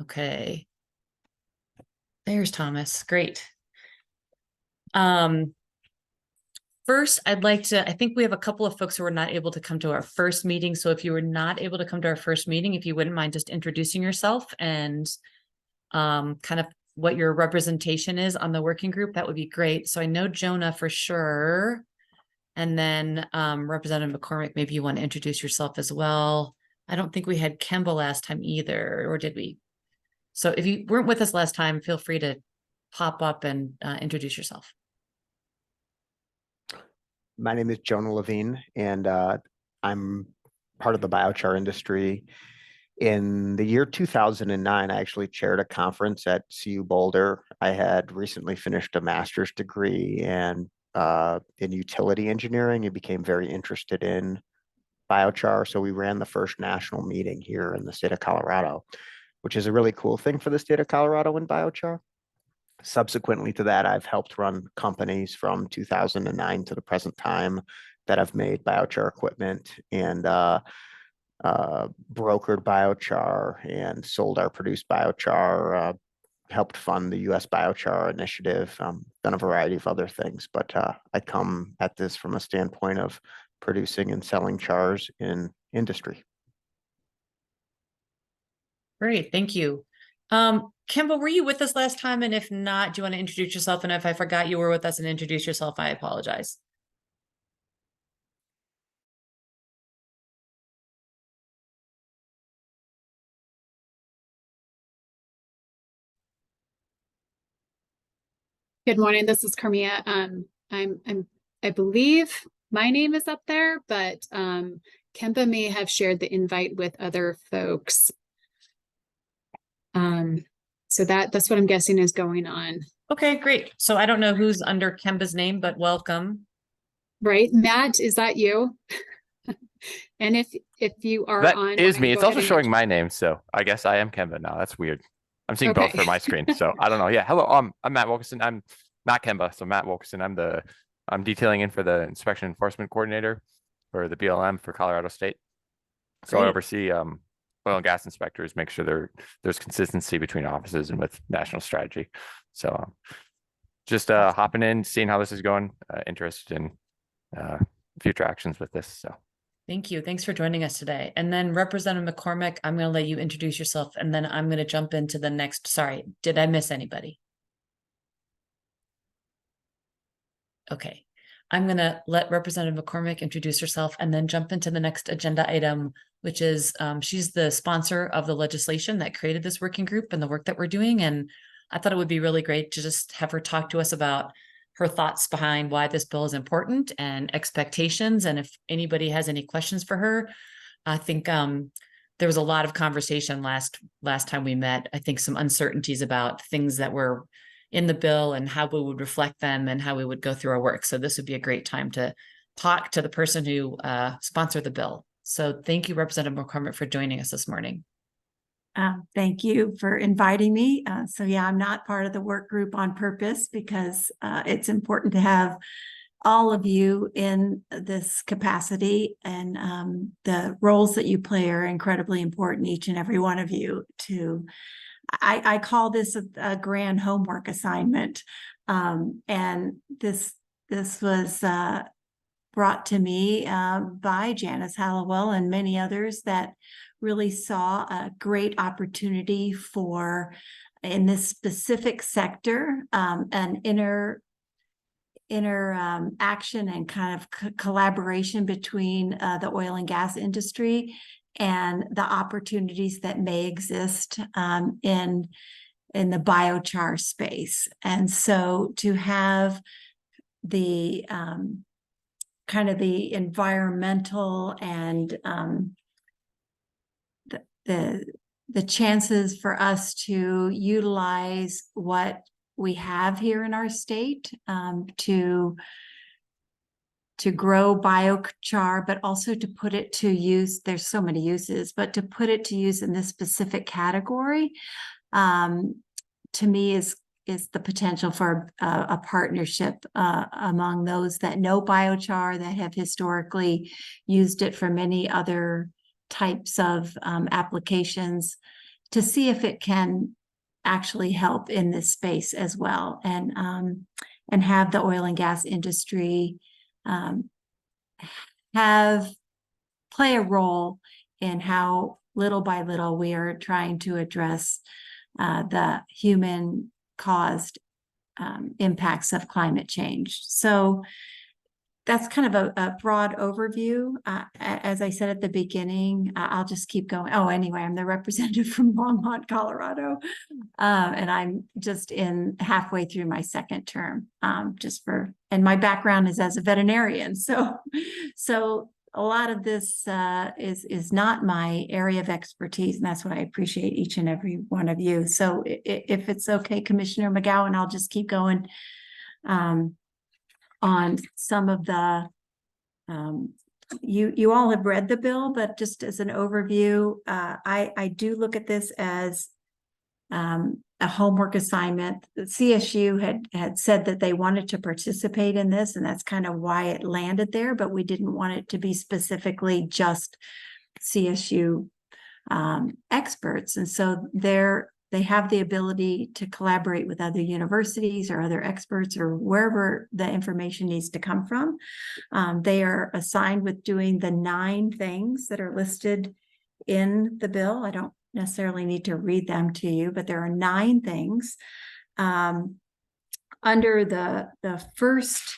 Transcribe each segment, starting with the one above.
Okay. There's Thomas. Great. Um, First, I think we have a couple of folks who were not able to come to our first meeting. So if you were not able to come to our first meeting, if you wouldn't mind just introducing yourself and kind of what your representation is on the working group, that would be great. So I know Jonah for sure. And then Representative McCormick, maybe you want to introduce yourself as well. I don't think we had Kemba last time either, or did we? So if you weren't with us last time, feel free to pop up and introduce yourself. My name is Jonah Levine, and I'm part of the biochar industry. In the year 2009, I actually chaired a conference at CU Boulder. I had recently finished a master's degree in utility engineering and became very interested in biochar. So we ran the first national meeting here in the state of Colorado, which is a really cool thing for the state of Colorado in biochar. Subsequently to that, I've helped run companies from 2009 to the present time that have made biochar equipment and brokered biochar and sold our produced biochar, helped fund the U.S. Biochar Initiative, done a variety of other things. But I come at this from a standpoint of producing and selling chars in industry. Great, thank you. Kemba, were you with us last time? And if not, do you want to introduce yourself? And if I forgot you were with us and introduce yourself, I apologize. Good morning. This is Carmia. I believe my name is up there, but Kemba may have shared the invite with other folks. So that's what I'm guessing is going on. Okay, great. So I don't know who's under Kemba's name, but welcome. Right, Matt, is that you? And if you are that on, is me. It's also showing my name, so I guess I am Kemba now. That's weird. I'm seeing both for my screen, so I don't know. Yeah, hello. I'm Matt Wilkerson. I'm not Kemba, so Matt Wilkerson. I'm detailing in for the inspection enforcement coordinator for the BLM for Colorado State. So I oversee oil and gas inspectors, make sure there's consistency between offices and with national strategy. So just hopping in, seeing how this is going. Interested in future actions with this. So. Thank you. Thanks for joining us today. And then Representative McCormick, I'm going to let you introduce yourself, and then I'm going to jump into the next. Sorry, did I miss anybody? Okay. I'm going to let Representative McCormick introduce herself and then jump into the next agenda item, which is she's the sponsor of the legislation that created this working group and the work that we're doing. And I thought it would be really great to just have her talk to us about her thoughts behind why this bill is important and expectations. And if anybody has any questions for her, I think there was a lot of conversation last time we met. I think some uncertainties about things that were in the bill and how we would reflect them and how we would go through our work. So this would be a great time to talk to the person who sponsored the bill. So thank you, Representative McCormick, for joining us this morning. Thank you for inviting me. So yeah, I'm not part of the work group on purpose because it's important to have all of you in this capacity, and the roles that you play are incredibly important, each and every one of you. I call this a grand homework assignment, and this was brought to me by Janice Hallowell and many others that really saw a great opportunity for, in this specific sector, an inner action and kind of collaboration between the oil and gas industry and the opportunities that may exist in the biochar space. And so to have the kind of the environmental and the chances for us to utilize what we have here in our state to grow biochar, but also to put it to use. There's so many uses, but to put it to use in this specific category, to me is the potential for a partnership among those that know biochar, that have historically used it for many other types of applications, to see if it can actually help in this space as well, and have the oil and gas industry play a role in how little by little we are trying to address the human caused impacts of climate change. So that's kind of a broad overview. As I said at the beginning, I'll just keep going. Oh, anyway, I'm the representative from Longmont, Colorado, and I'm just in halfway through my second term. And my background is as a veterinarian, so a lot of this is not my area of expertise, and that's why I appreciate each and every one of you. So if it's okay, Commissioner McGowan, I'll just keep going on some of the, you all have read the bill, but just as an overview, I do look at this as a homework assignment. The CSU had said that they wanted to participate in this, and that's kind of why it landed there, but we didn't want it to be specifically just CSU experts. And so they have the ability to collaborate with other universities or other experts or wherever the information needs to come from. They are assigned with doing the 9 things that are listed in the bill. I don't necessarily need to read them to you, but there are 9 things. Under the first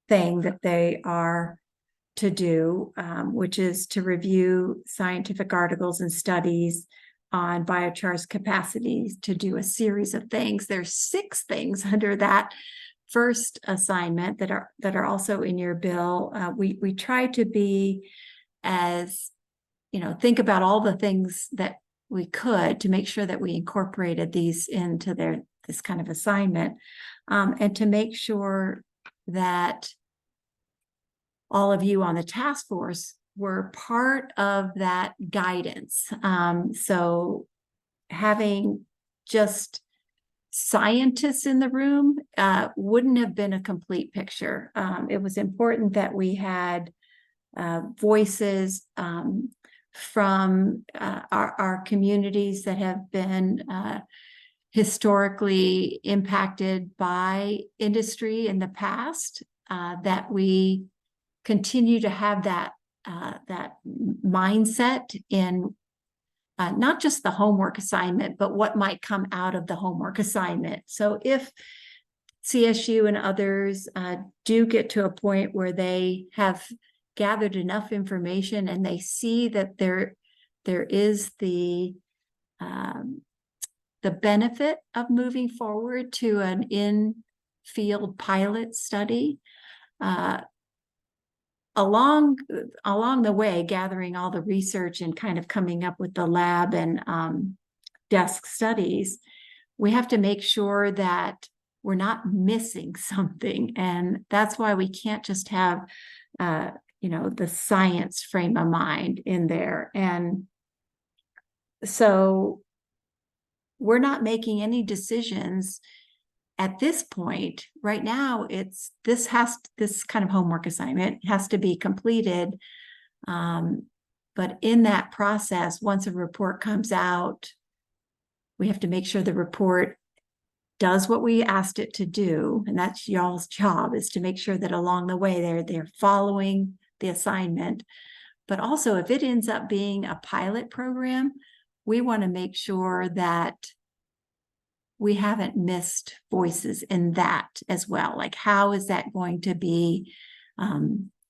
thing that they are to do, which is to review scientific articles and studies on biochar's capacities to do a series of things. There's 6 things under that first assignment that are also in your bill. We try to be as, think about all the things that we could to make sure that we incorporated these into this kind of assignment, and to make sure that all of you on the task force were part of that guidance. So having just scientists in the room wouldn't have been a complete picture. It was important that we had voices from our communities that have been historically impacted by industry in the past, that we continue to have that mindset in not just the homework assignment, but what might come out of the homework assignment. So if CSU and others do get to a point where they have gathered enough information and they see that there is the benefit of moving forward to an in-field pilot study, along the way, gathering all the research and kind of coming up with the lab and desk studies, we have to make sure that we're not missing something. And that's why we can't just have, the science frame of mind in there. And so we're not making any decisions at this point. Right now, this kind of homework assignment has to be completed. But in that process, once a report comes out, we have to make sure the report does what we asked it to do. And that's y'all's job, is to make sure that along the way they're following the assignment. But also, if it ends up being a pilot program, we want to make sure that we haven't missed voices in that as well. Like, how is that going to be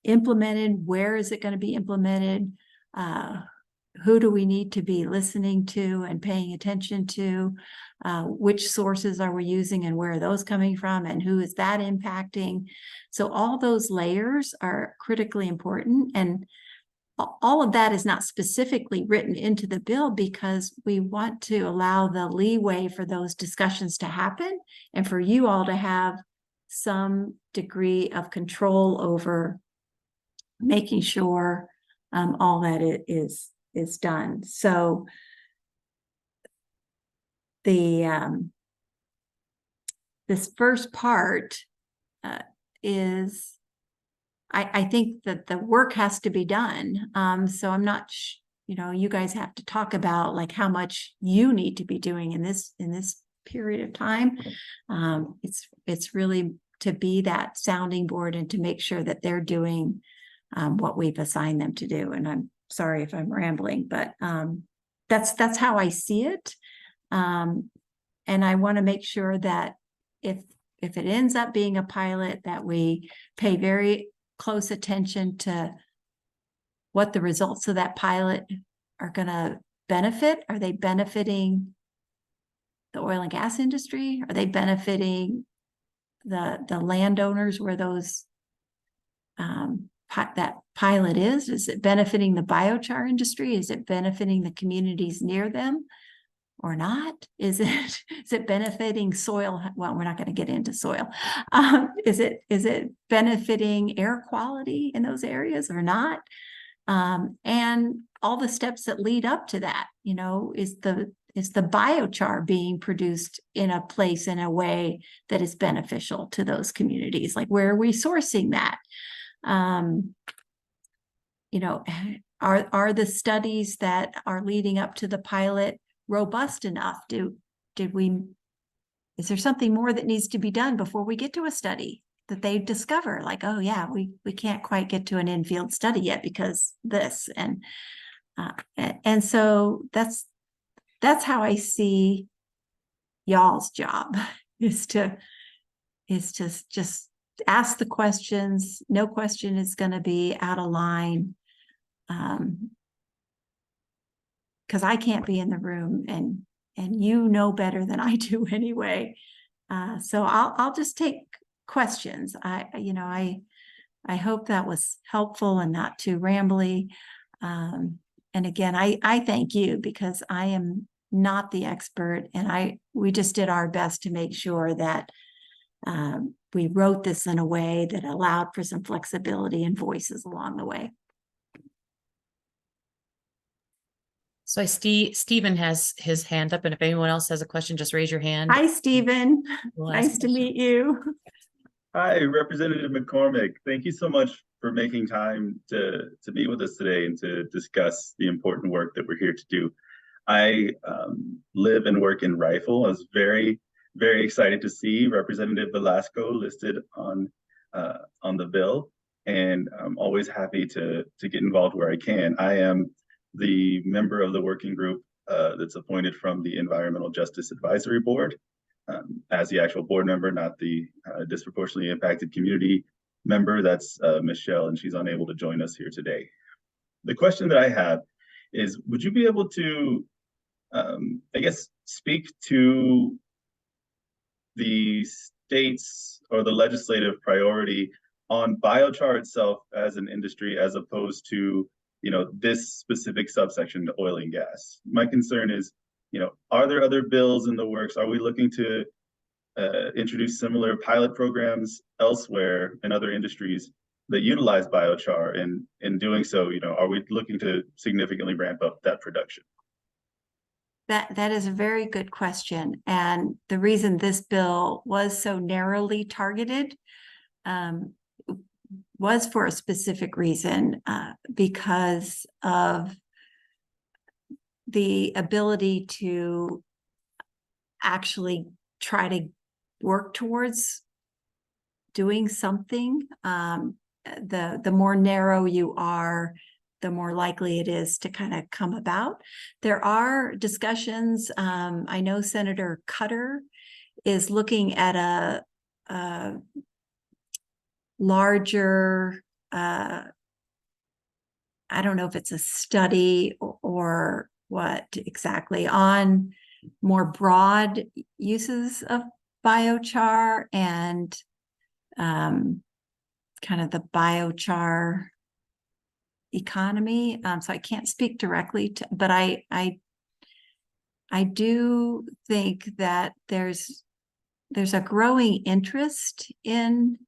implemented? Where is it going to be implemented? Who do we need to be listening to and paying attention to? Which sources are we using and where are those coming from? And who is that impacting? So all those layers are critically important. And all of that is not specifically written into the bill because we want to allow the leeway for those discussions to happen and for you all to have some degree of control over making sure all that it is done. So this first part is, I think that the work has to be done. So I'm not you know, you guys have to talk about like how much you need to be doing in this period of time. It's really to be that sounding board and to make sure that they're doing what we've assigned them to do. And I'm sorry if I'm rambling, but that's how I see it. And I want to make sure that if it ends up being a pilot, that we pay very close attention to what the results of that pilot are going to benefit. Are they benefiting the oil and gas industry? Are they benefiting the landowners where those that pilot is? Is it benefiting the biochar industry? Is it benefiting the communities near them or not? Is it benefiting soil? Well, we're not going to get into soil. Is it benefiting air quality in those areas or not? And all the steps that lead up to that, you know, is the biochar being produced in a place in a way that is beneficial to those communities? Like, where are we sourcing that? You know, are the studies that are leading up to the pilot robust enough? Is there something more that needs to be done before we get to a study that they discover, like, oh yeah, we can't quite get to an in-field study yet because this, and so that's how I see y'all's job is to just ask the questions. No question is going to be out of line, because I can't be in the room, and you know better than I do anyway. So I'll just take questions. I hope that was helpful and not too rambly. And again, I thank you, because I am not the expert, and we just did our best to make sure that we wrote this in a way that allowed for some flexibility and voices along the way. So I see Stephen has his hand up, and if anyone else has a question, just raise your hand. Hi, Stephen. We'll ask Nice to meet you. Hi, Representative McCormick. Thank you so much for making time to meet with us today and to discuss the important work that we're here to do. I live and work in Rifle. I was very, very excited to see Representative Velasco listed on the bill, and I'm always happy to get involved where I can. I am the member of the working group that's appointed from the Environmental Justice Advisory Board. As the actual board member, not the disproportionately impacted community member. That's Michelle, and she's unable to join us here today. The question that I have is, would you be able to, I guess, speak to the state's or the legislative priority on biochar itself as an industry, as opposed to, you know, this specific subsection to oil and gas? My concern is, you know, are there other bills in the works? Are we looking to introduce similar pilot programs elsewhere in other industries that utilize biochar? And in doing so, you know, are we looking to significantly ramp up that production? That is a very good question. And the reason this bill was so narrowly targeted was for a specific reason, because of the ability to actually try to work towards doing something. The more narrow you are, the more likely it is to kind of come about. There are discussions. I know Senator Cutter is looking at a larger, I don't know if it's a study or what exactly, on more broad uses of biochar and kind of the biochar economy. So I can't speak directly to, but I do think that there's a growing interest in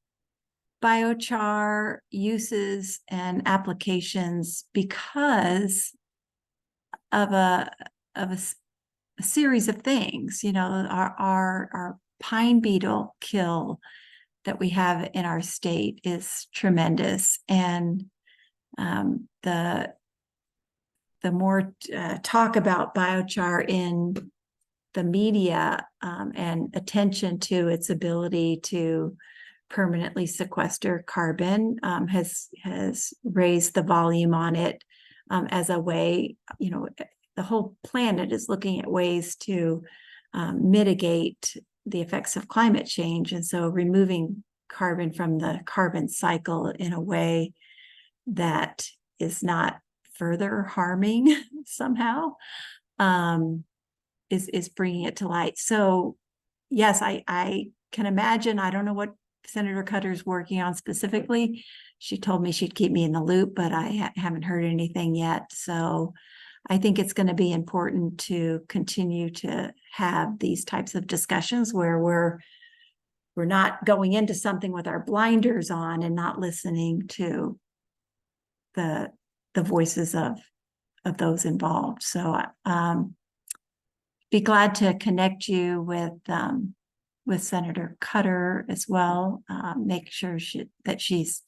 biochar uses and applications because of a series of things. You know, our pine beetle kill that we have in our state is tremendous, and the more talk about biochar in the media and attention to its ability to permanently sequester carbon has raised the volume on it as a way, the whole planet is looking at ways to mitigate the effects of climate change. And so removing carbon from the carbon cycle in a way that is not further harming somehow is bringing it to light. So yes, I can imagine. I don't know what Senator Cutter's working on specifically. She told me she'd keep me in the loop, but I haven't heard anything yet. So I think it's going to be important to continue to have these types of discussions where we're not going into something with our blinders on and not listening to the voices of those involved. So be glad to connect you with Senator Cutter as well. Make sure that she's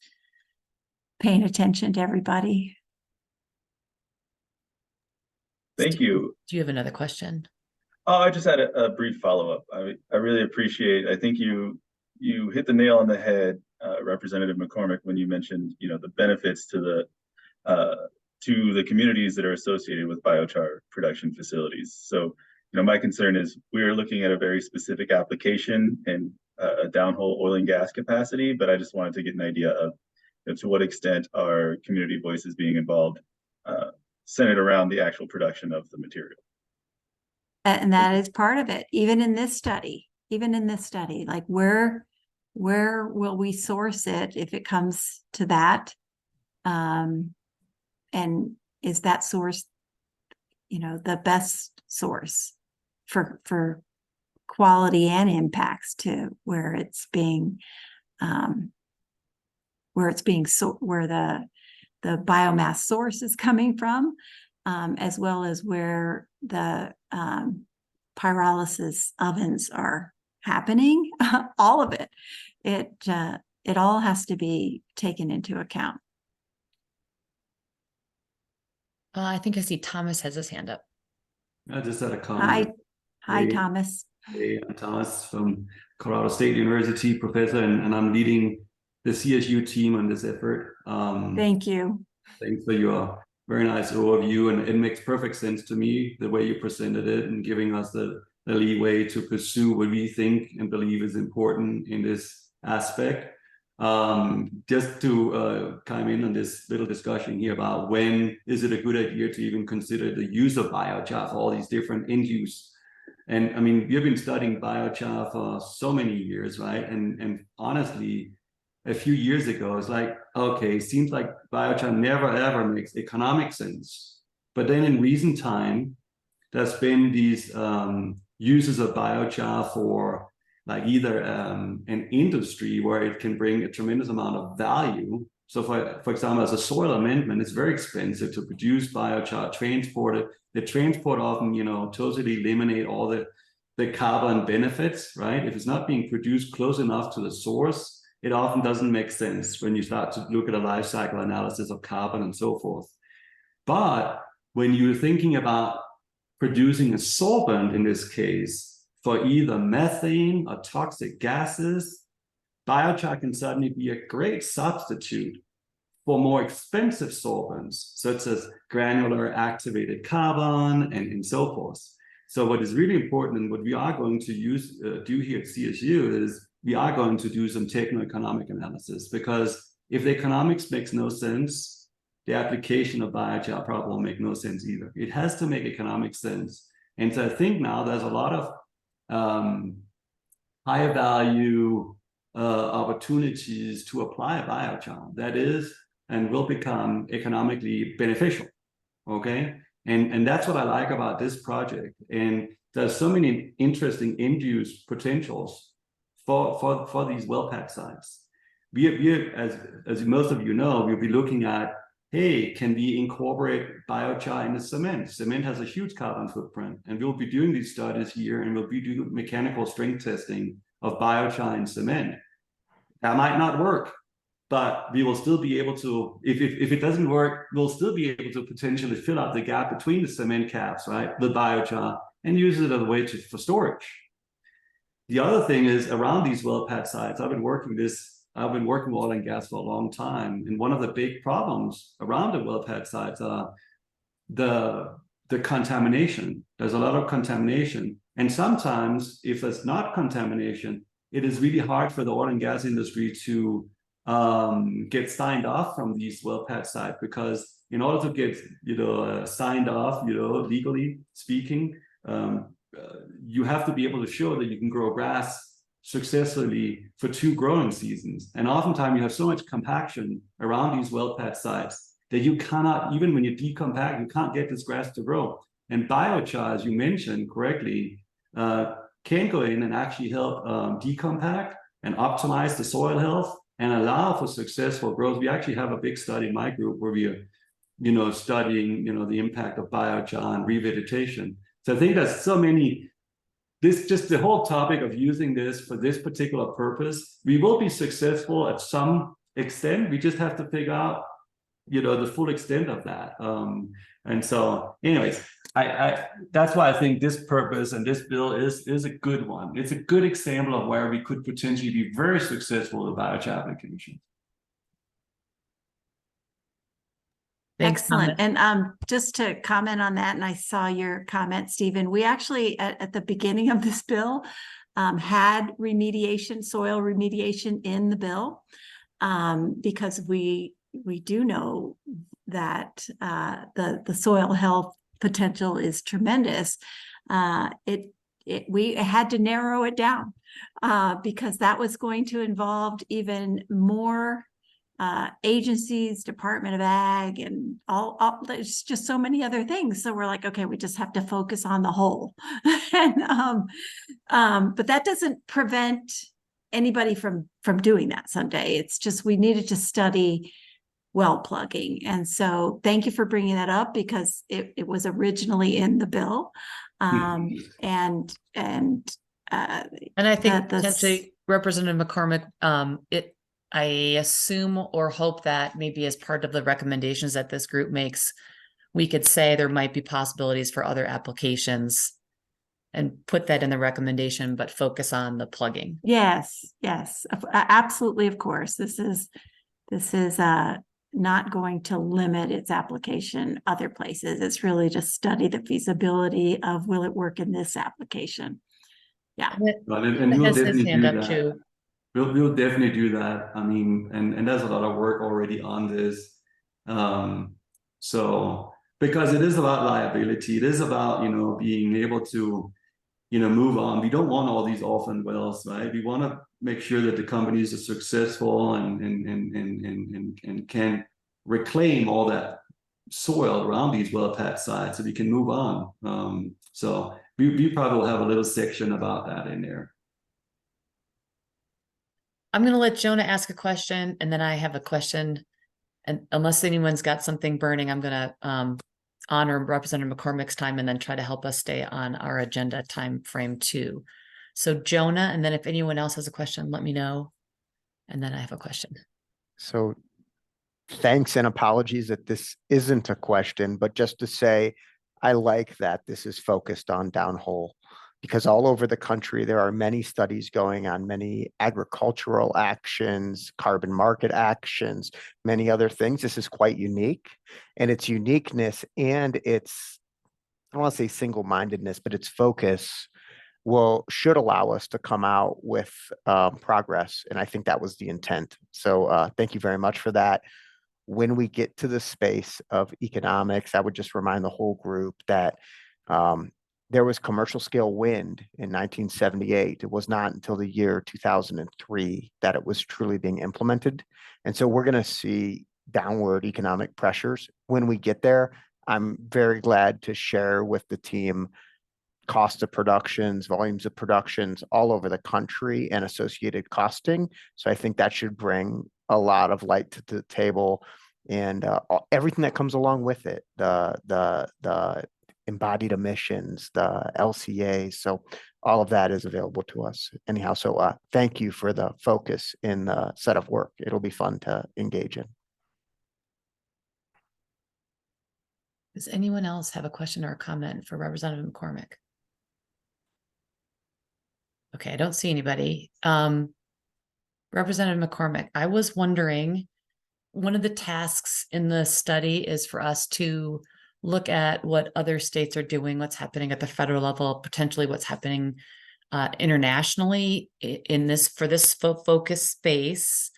paying attention to everybody. Thank you. Do you have another question? Oh, I just had a brief follow-up. I really appreciate, I think you hit the nail on the head, Representative McCormick, when you mentioned, the benefits to the communities that are associated with biochar production facilities. So, my concern is we are looking at a very specific application and a downhole oil and gas capacity, but I just wanted to get an idea of to what extent are community voices being involved, centered around the actual production of the material. And that is part of it, even in this study, like where will we source it if it comes to that? And is that source, the best source for quality and impacts to where the biomass source is coming from, as well as where the pyrolysis ovens are happening. All of it. It all has to be taken into account. I think I see Thomas has his hand up. I just had a comment. Hi, Hey. Thomas. Hey, I'm Thomas from Colorado State University, professor, and I'm leading the CSU team on this effort. Thank you. Thanks for your very nice overview, and it makes perfect sense to me the way you presented it and giving us the leeway to pursue what we think and believe is important in this aspect. Just to chime in on this little discussion here about when is it a good idea to even consider the use of biochar for all these different end use. And I mean, we've been studying biochar for so many years, right? And honestly, a few years ago, it's like, okay, it seems like biochar never ever makes economic sense. But then in recent time, there's been these uses of biochar for like either an industry where it can bring a tremendous amount of value. So for example, as a soil amendment, it's very expensive to produce biochar, transport it. The transport often, totally eliminate all the carbon benefits, right? If it's not being produced close enough to the source, it often doesn't make sense when you start to look at a life cycle analysis of carbon and so forth. But when you're thinking about producing a solvent in this case for either methane or toxic gases, biochar can suddenly be a great substitute for more expensive solvents, such as granular activated carbon and so forth. So what is really important and what we are going to do here at CSU is we are going to do some techno-economic analysis, because if the economics makes no sense, the application of biochar probably will make no sense either. It has to make economic sense. And so I think now there's a lot of higher value opportunities to apply biochar that is and will become economically beneficial. Okay. And that's what I like about this project. And there's so many interesting end-use potentials for these well-packed sites. We as most of you know, we'll be looking at, hey, can we incorporate biochar into cement? Cement has a huge carbon footprint, and we'll be doing these studies here, and we'll be doing mechanical strength testing of biochar in cement. That might not work, but we will still be able to, if it doesn't work, we'll still be able to potentially fill out the gap between the cement caps, right, the biochar, and use it as a way for storage. The other thing is around these well pad sites, I've been working oil and gas for a long time, and one of the big problems around the well pad sites are the contamination. There's a lot of contamination, and sometimes if there's not contamination, it is really hard for the oil and gas industry to get signed off from these well pad sites, because in order to get signed off, legally speaking, you have to be able to show that you can grow grass successfully for 2 growing seasons. And oftentimes you have so much compaction around these well pad sites that you cannot, even when you decompact, you can't get this grass to grow. And biochar, as you mentioned correctly, can go in and actually help decompact and optimize the soil health and allow for successful growth. We actually have a big study in my group where we are, studying, the impact of biochar on revegetation. So I think there's so many, just the whole topic of using this for this particular purpose, we will be successful at some extent. We just have to figure out, the full extent of that. And so anyways, I that's why I think this purpose and this bill is a good one. It's a good example of where we could potentially be very successful with biochar applications. Thanks, Excellent. Thomas. And just to comment on that, and I saw your comment, Stephen, we actually at the beginning of this bill had soil remediation in the bill, because we do know that the soil health potential is tremendous. We had to narrow it down because that was going to involve even more agencies, Department of Ag, and all there's just so many other things. So we're like, okay, we just have to focus on the whole. And but that doesn't prevent anybody from doing that someday. It's just we needed to study well plugging. And so thank you for bringing that up, because it was originally in the bill. And I think potentially Representative McCormick, I assume or hope that maybe as part of the recommendations that this group makes, we could say there might be possibilities for other applications and put that in the recommendation, but focus on the plugging. Yes, absolutely. Of course, this is not going to limit its application other places. It's really just study the feasibility of, will it work in this application? Yeah. And we'll definitely do that. We'll definitely do that. I mean, and there's a lot of work already on this. So because it is about liability, it is about, being able to, move on. We don't want all these orphan wells, right? We want to make sure that the companies are successful and can reclaim all that soil around these well pad sites so we can move on. So we probably will have a little section about that in there. I'm going to let Jonah ask a question, and then I have a question. And unless anyone's got something burning, I'm going to honor Representative McCormick's time and then try to help us stay on our agenda time frame too. So Jonah, and then if anyone else has a question, let me know. And then I have a question. So thanks and apologies that this isn't a question, but just to say, I like that this is focused on downhole, because all over the country, there are many studies going on, many agricultural actions, carbon market actions, many other things. This is quite unique, and its uniqueness and its, I don't want to say single-mindedness, but its focus should allow us to come out with progress. And I think that was the intent. So thank you very much for that. When we get to the space of economics, I would just remind the whole group that there was commercial scale wind in 1978. It was not until the year 2003 that it was truly being implemented. And so we're going to see downward economic pressures. When we get there, I'm very glad to share with the team cost of productions, volumes of productions all over the country, and associated costing. So I think that should bring a lot of light to the table, and everything that comes along with it, the embodied emissions, the LCA. So all of that is available to us anyhow. So thank you for the focus in the set of work. It'll be fun to engage in. Does anyone else have a question or a comment for Representative McCormick? Okay, I don't see anybody. Representative McCormick, I was wondering, one of the tasks in the study is for us to look at what other states are doing, what's happening at the federal level, potentially what's happening internationally in this focus space.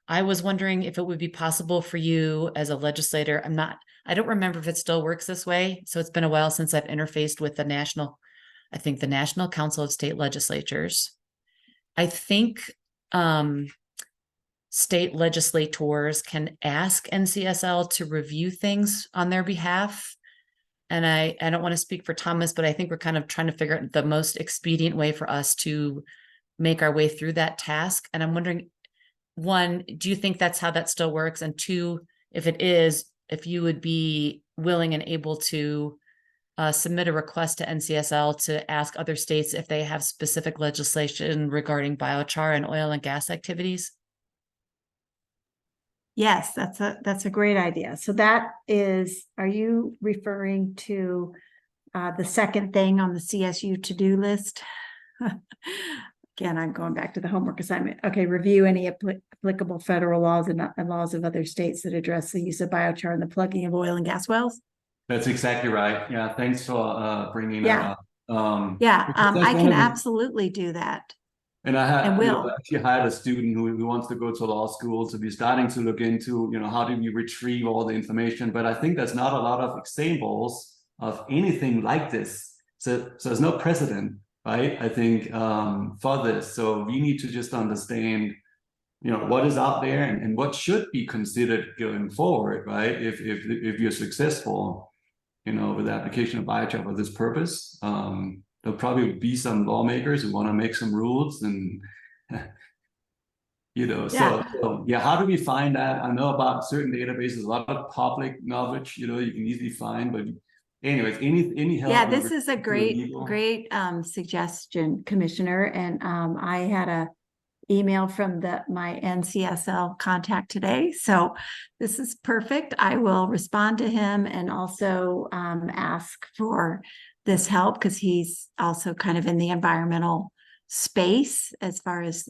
I was wondering if it would be possible for you as a legislator. I don't remember if it still works this way. So it's been a while since I've interfaced with the National Council of State Legislatures. I think state legislators can ask NCSL to review things on their behalf. And I don't want to speak for Thomas, but I think we're kind of trying to figure out the most expedient way for us to make our way through that task. And I'm wondering, one, do you think that's how that still works? And two, if it is, if you would be willing and able to submit a request to NCSL to ask other states if they have specific legislation regarding biochar and oil and gas activities? Yes, that's a great idea. So that is, are you referring to the second thing on the CSU to-do list? Again, I'm going back to the homework assignment. Okay, review any applicable federal laws and laws of other states that address the use of biochar and the plugging of oil and gas wells. That's exactly right. Yeah, thanks for bringing that up. I can absolutely do that. And I had, will. actually hired a student who wants to go to law school. So we're starting to look into, how do we retrieve all the information? But I think there's not a lot of examples of anything like this. So there's no precedent, right? I think for this. So we need to just understand, what is out there and what should be considered going forward, right? If you're successful, with the application of biochar for this purpose. There'll probably be some lawmakers who want to make some rules and, So how do we find that? I know about certain databases, a lot of public knowledge, you can easily find, but anyways, any help? Yeah, this is a great suggestion, Commissioner. And I had a email from my NCSL contact today. So this is perfect. I will respond to him and also ask for this help because he's also kind of in the environmental space as far as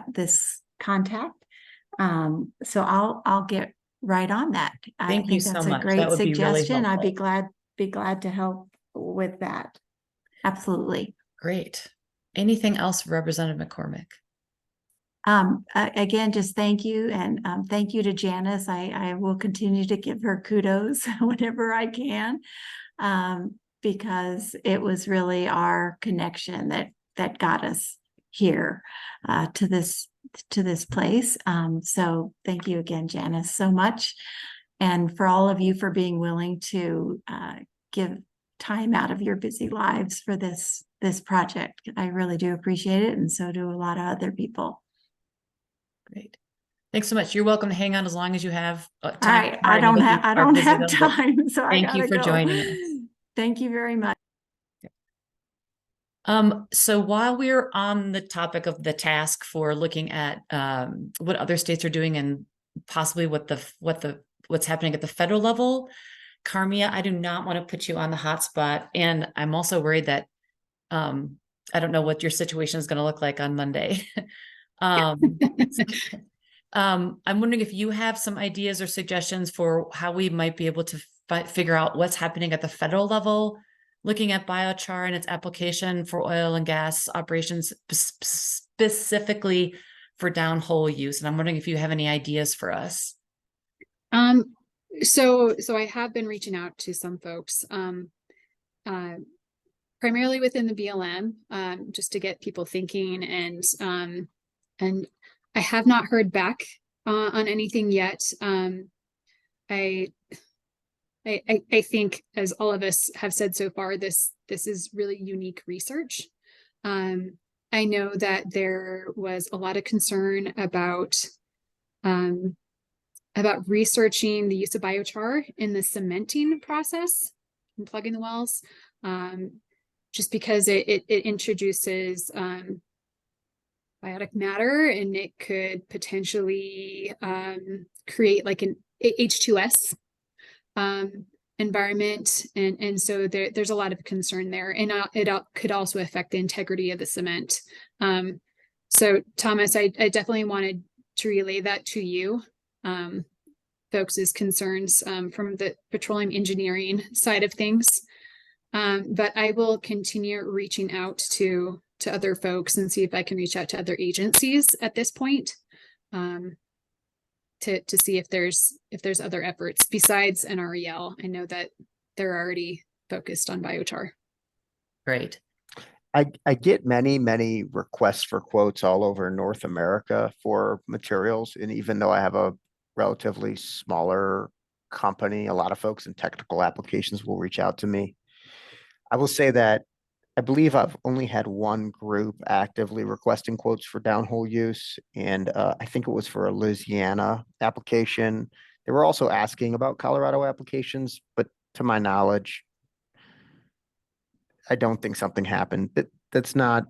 this contact. So I'll get right on that. Thank you so much. That's a great suggestion. Really I'd be glad to help with that. Absolutely. Great. Anything else for Representative McCormick? Again, just thank you. And thank you to Janice. I will continue to give her kudos whenever I can, because it was really our connection that got us here to this place. So thank you again, Janice, so much. And for all of you for being willing to give time out of your busy lives for this project. I really do appreciate it. And so do a lot of other people. Great. Thanks so much. You're welcome to hang on as long as you have time. All right. I don't have time. So thank you for joining us. Thank you very much. So while we're on the topic of the task for looking at what other states are doing and possibly what's happening at the federal level, Carmia, I do not want to put you on the hot spot. And I'm also worried that I don't know what your situation is going to look like on Monday. I'm wondering if you have some ideas or suggestions for how we might be able to figure out what's happening at the federal level, looking at biochar and its application for oil and gas operations, specifically for downhole use. And I'm wondering if you have any ideas for us. So I have been reaching out to some folks, primarily within the BLM, just to get people thinking, and I have not heard back on anything yet. I think, as all of us have said so far, this is really unique research. I know that there was a lot of concern about researching the use of biochar in the cementing process plugging the wells, just because it introduces biotic matter, and it could potentially create like an H2S environment, and so there's a lot of concern there, and it could also affect the integrity of the cement. So Thomas, I definitely wanted to relay that to you, folks' concerns from the petroleum engineering side of things. But I will continue reaching out to other folks and see if I can reach out to other agencies at this point, to see if there's other efforts besides NREL. I know that they're already focused on biochar. Great. I get many requests for quotes all over North America for materials. And even though I have a relatively smaller company, a lot of folks in technical applications will reach out to me. I will say that I believe I've only had one group actively requesting quotes for downhole use. And I think it was for a Louisiana application. They were also asking about Colorado applications, but to my knowledge, I don't think something happened. That's not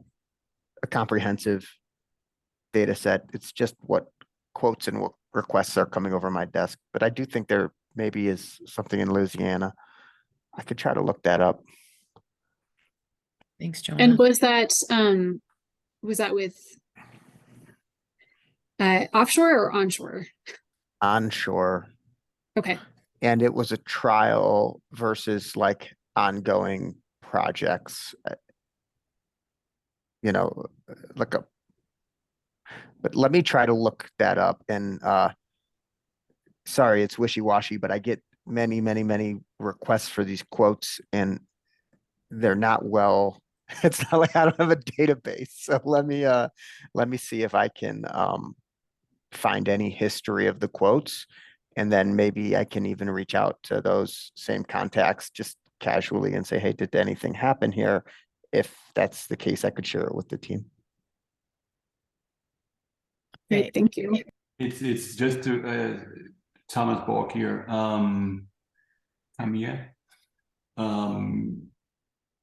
a comprehensive data set. It's just what quotes and what requests are coming over my desk. But I do think there maybe is something in Louisiana. I could try to look that up. Thanks, Jonah. And was that with offshore or onshore? Onshore. Okay. And it was a trial versus like ongoing projects. You know, like a, but let me try to look that up. And sorry, it's wishy-washy, but I get many requests for these quotes, and they're not well. It's not like I don't have a database. So let me see if I can find any history of the quotes, and then maybe I can even reach out to those same contacts just casually and say, hey, did anything happen here? If that's the case, I could share it with the team. Great, thank you. It's just to Thomas Borg here. Tamia.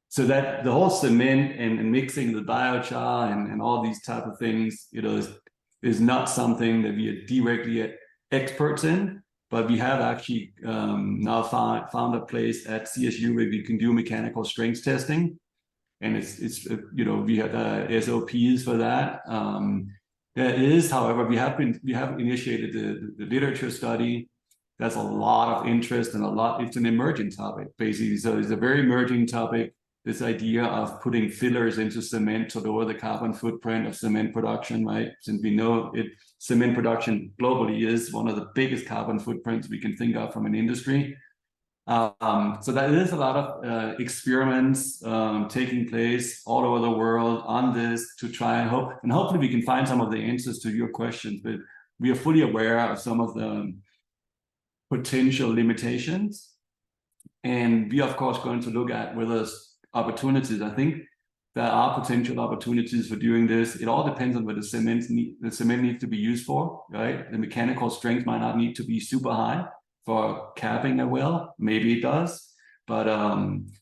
So that the whole cement and mixing the biochar and all these type of things, you know, is not something that we are directly experts in, but we have actually now found a place at CSU where we can do mechanical strength testing, and it's you know, we have SOPs for that. There is, however, we have initiated the literature study. That's a lot of interest and it's an emerging topic, basically. So it's a very emerging topic, this idea of putting fillers into cement to lower the carbon footprint of cement production, right? Since we know cement production globally is one of the biggest carbon footprints we can think of from an industry. So that is a lot of experiments taking place all over the world on this to try and hopefully we can find some of the answers to your questions, but we are fully aware of some of the potential limitations. And we are, of course, going to look at whether there's opportunities. I think there are potential opportunities for doing this. It all depends on what the cement needs to be used for, right? The mechanical strength might not need to be super high for capping a well. Maybe it does. But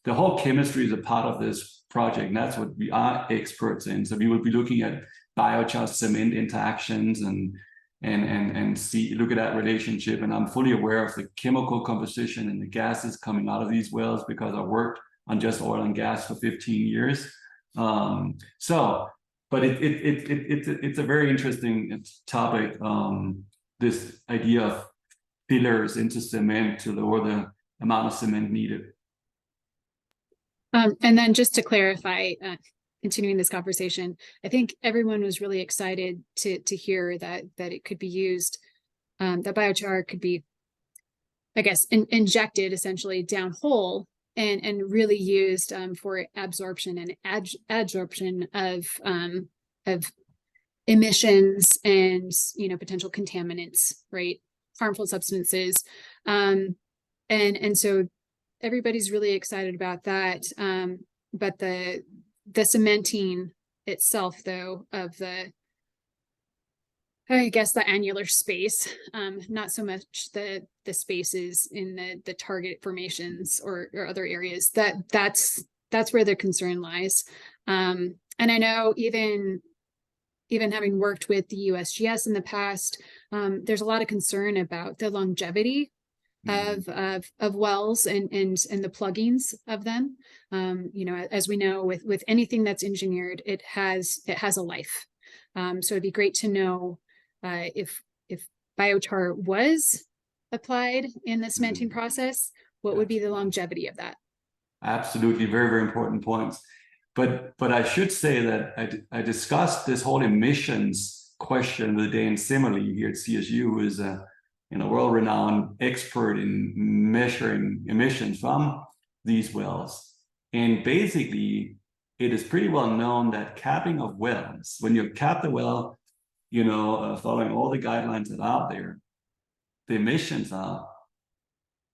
the whole chemistry is a part of this project, and that's what we are experts in. So we will be looking at biochar cement interactions and look at that relationship. And I'm fully aware of the chemical composition and the gases coming out of these wells because I worked on just oil and gas for 15 years. But it's a very interesting topic. This idea of fillers into cement to lower the amount of cement needed. And then just to clarify, continuing this conversation, I think everyone was really excited to hear that it could be used, that biochar could be, I guess, injected essentially down hole and really used for absorption and adsorption of emissions and, you know, potential contaminants, right? Harmful substances. And so everybody's really excited about that. But the cementing itself, though, of I guess the annular space, not so much the spaces in the target formations or other areas. That's where the concern lies. And I know even having worked with the USGS in the past, there's a lot of concern about the longevity of wells and the pluggings of them. You know, as we know, with anything that's engineered, it has a life. So it'd be great to know if biochar was applied in the cementing process, what would be the longevity of that? Absolutely, very, very important points. But I should say that I discussed this whole emissions question with Dan Simmerly here at CSU, who is a world-renowned expert in measuring emissions from these wells. And basically, it is pretty well known that capping of wells, when you cap the well, following all the guidelines that are out there, the emissions are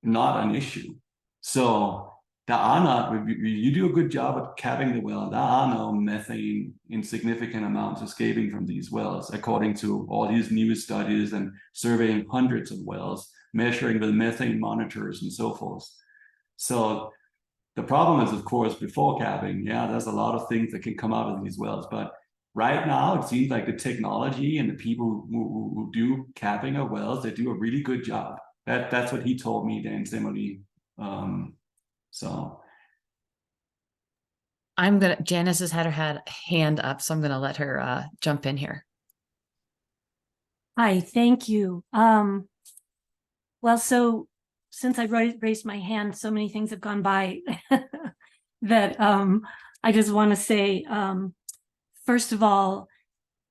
not an issue. So there are not, you do a good job at capping the well, there are no methane in significant amounts escaping from these wells, according to all these new studies and surveying hundreds of wells, measuring the methane monitors and so forth. So the problem is, of course, before capping, there's a lot of things that can come out of these wells. But right now, it seems like the technology and the people who do capping of wells, they do a really good job. That's what he told me, Dan Simmerly. So Janice has had her hand up, so I'm gonna let her jump in here. Hi, thank you. Well, so since I raised my hand, so many things have gone by that I just want to say, first of all,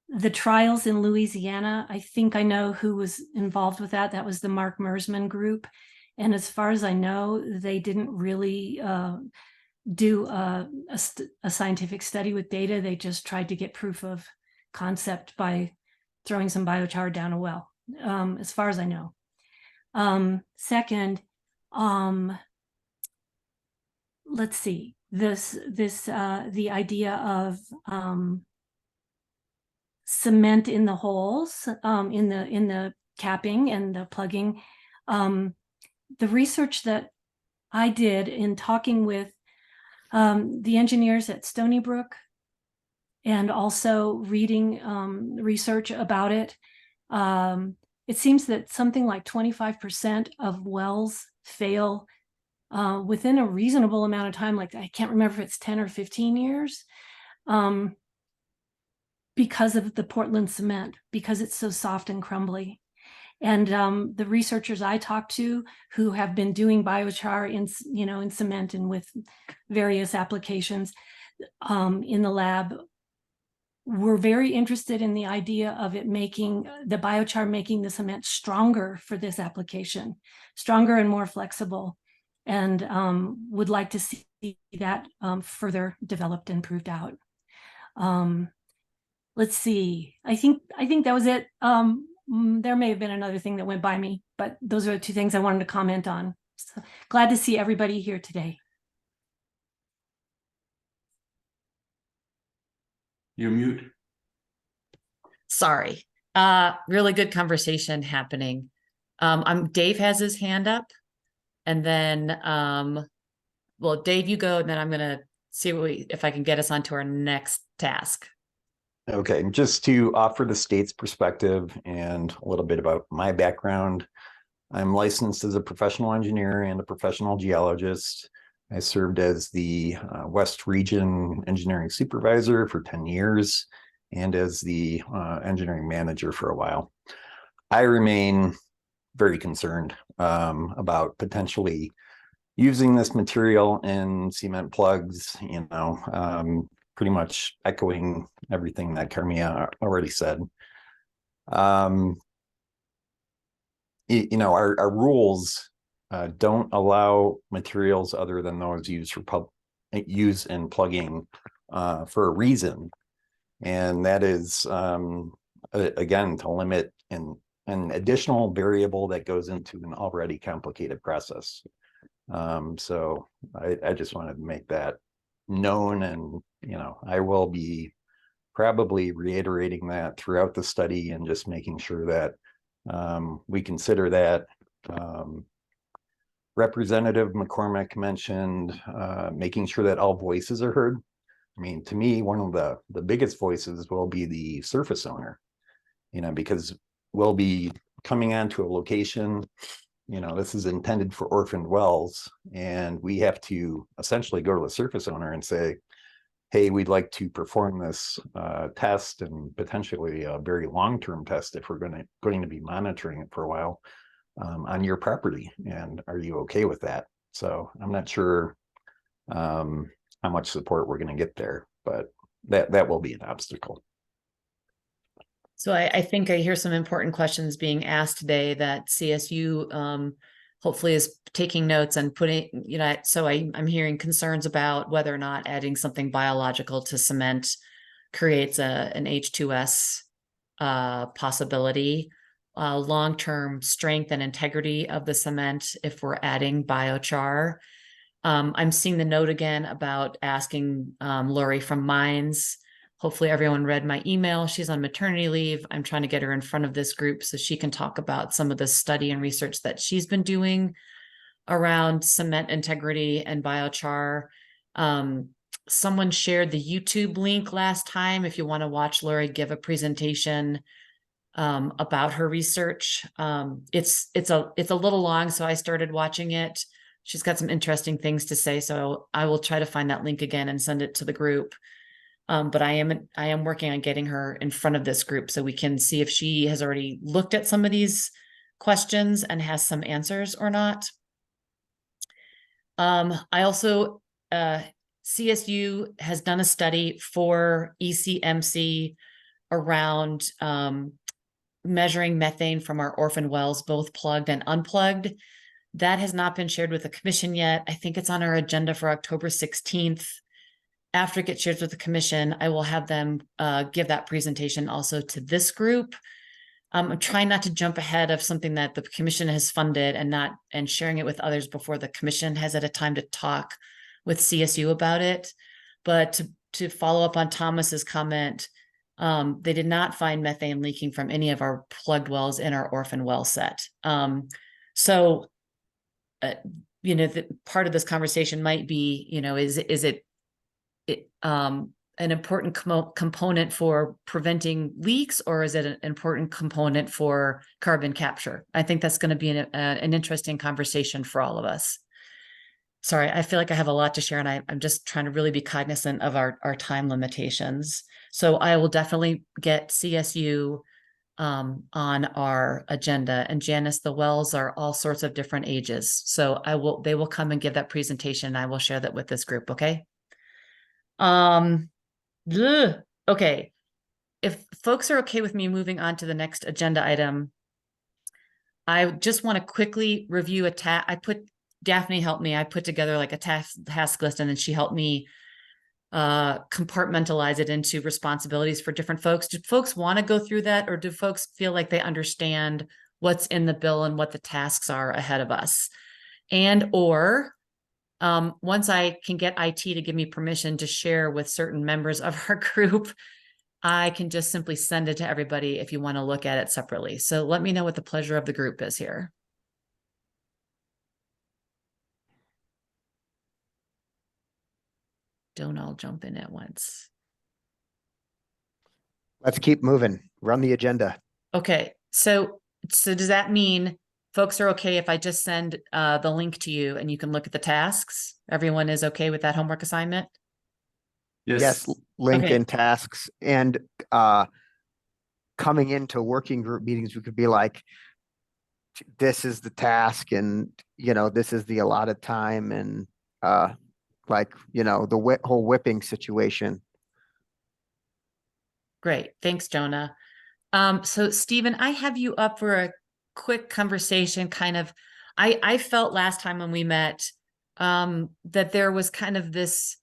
the trials in Louisiana, I think I know who was involved with that. That was the Mark Mersman group. And as far as I know, they didn't really do a scientific study with data. They just tried to get proof of concept by throwing some biochar down a well, as far as I know. Second, let's see, the idea of cement in the holes, in the capping and the plugging. The research that I did in talking with the engineers at Stony Brook and also reading research about it, it seems that something like 25% of wells fail within a reasonable amount of time. Like, I can't remember if it's 10 or 15 years, because of the Portland cement, because it's so soft and crumbly. And the researchers I talked to who have been doing biochar in cement and with various applications in the lab were very interested in the idea of it making the biochar making the cement stronger for this application, stronger and more flexible, and would like to see that further developed and proved out. Let's see. I think that was it. There may have been another thing that went by me, but those are the two things I wanted to comment on. So glad to see everybody here today. you're mute. Sorry. Really good conversation happening. Dave has his hand up, and then well, Dave, you go, and then I'm gonna see if I can get us onto our next task. Okay, just to offer the state's perspective and a little bit about my background. I'm licensed as a professional engineer and a professional geologist. I served as the West Region engineering supervisor for 10 years and as the engineering manager for a while. I remain very concerned about potentially using this material in cement plugs, pretty much echoing everything that Carmia already said. Our rules don't allow materials other than those used in plugging for a reason, and that is again to limit an additional variable that goes into an already complicated process. So I just wanted to make that known, and I will be probably reiterating that throughout the study and just making sure that we consider that. Representative McCormick mentioned making sure that all voices are heard. I mean, to me, one of the biggest voices will be the surface owner, because we'll be coming onto a location, this is intended for orphaned wells, and we have to essentially go to the surface owner and say, hey, we'd like to perform this test, and potentially a very long-term test if we're going to be monitoring it for a while on your property. And are you okay with that? So I'm not sure how much support we're going to get there, but that will be an obstacle. So I think I hear some important questions being asked today that CSU hopefully is taking notes and putting, so I'm hearing concerns about whether or not adding something biological to cement creates an H2S possibility. Long-term strength and integrity of the cement if we're adding biochar. I'm seeing the note again about asking Lori from Mines. Hopefully everyone read my email. She's on maternity leave. I'm trying to get her in front of this group so she can talk about some of the study and research that she's been doing around cement integrity and biochar. Someone shared the YouTube link last time if you want to watch Lori give a presentation about her research. It's a little long, so I started watching it. She's got some interesting things to say, so I will try to find that link again and send it to the group. But I am working on getting her in front of this group so we can see if she has already looked at some of these questions and has some answers or not. I also, CSU has done a study for ECMC around measuring methane from our orphan wells, both plugged and unplugged. That has not been shared with the commission yet. I think it's on our agenda for October 16th. After it gets shared with the commission, I will have them give that presentation also to this group. I'm trying not to jump ahead of something that the commission has funded and sharing it with others before the commission has had a time to talk with CSU about it. But to follow up on Thomas's comment, they did not find methane leaking from any of our plugged wells in our orphan well set. So part of this conversation might be, is it an important component for preventing leaks, or is it an important component for carbon capture? I think that's going to be an interesting conversation for all of us. Sorry, I feel like I have a lot to share, and I'm just trying to really be cognizant of our time limitations. So I will definitely get CSU on our agenda. And Janice, the wells are all sorts of different ages. So they will come and give that presentation. And I will share that with this group. Okay. Okay. If folks are okay with me moving on to the next agenda item, I just want to quickly review Daphne helped me. I put together like a task list, and then she helped me compartmentalize it into responsibilities for different folks. Do folks want to go through that, or do folks feel like they understand what's in the bill and what the tasks are ahead of us? And or once I can get IT to give me permission to share with certain members of our group, I can just simply send it to everybody if you want to look at it separately. So let me know what the pleasure of the group is here. Don't all jump in at once. Let's keep moving. Run the agenda. Okay, so does that mean folks are okay if I just send the link to you and you can look at the tasks? Everyone is okay with that homework assignment? Yes, link Okay. and tasks. And coming into working group meetings, we could be like, this is the task, and this is the allotted time, and the whole whipping situation. Great, thanks, Jonah. So Stephen, I have you up for a quick conversation. I felt last time when we met that there was kind of this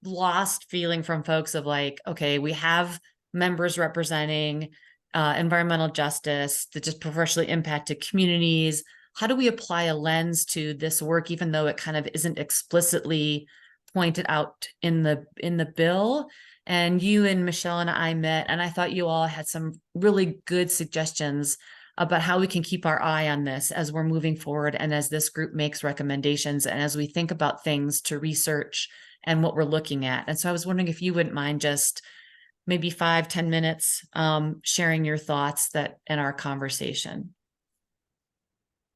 lost feeling from folks of like, okay, we have members representing environmental justice, the disproportionately impacted communities. How do we apply a lens to this work, even though it kind of isn't explicitly pointed out in the bill? And you and Michelle and I met, and I thought you all had some really good suggestions about how we can keep our eye on this as we're moving forward and as this group makes recommendations and as we think about things to research and what we're looking at. And so I was wondering if you wouldn't mind just maybe 5-10 minutes sharing your thoughts that in our conversation.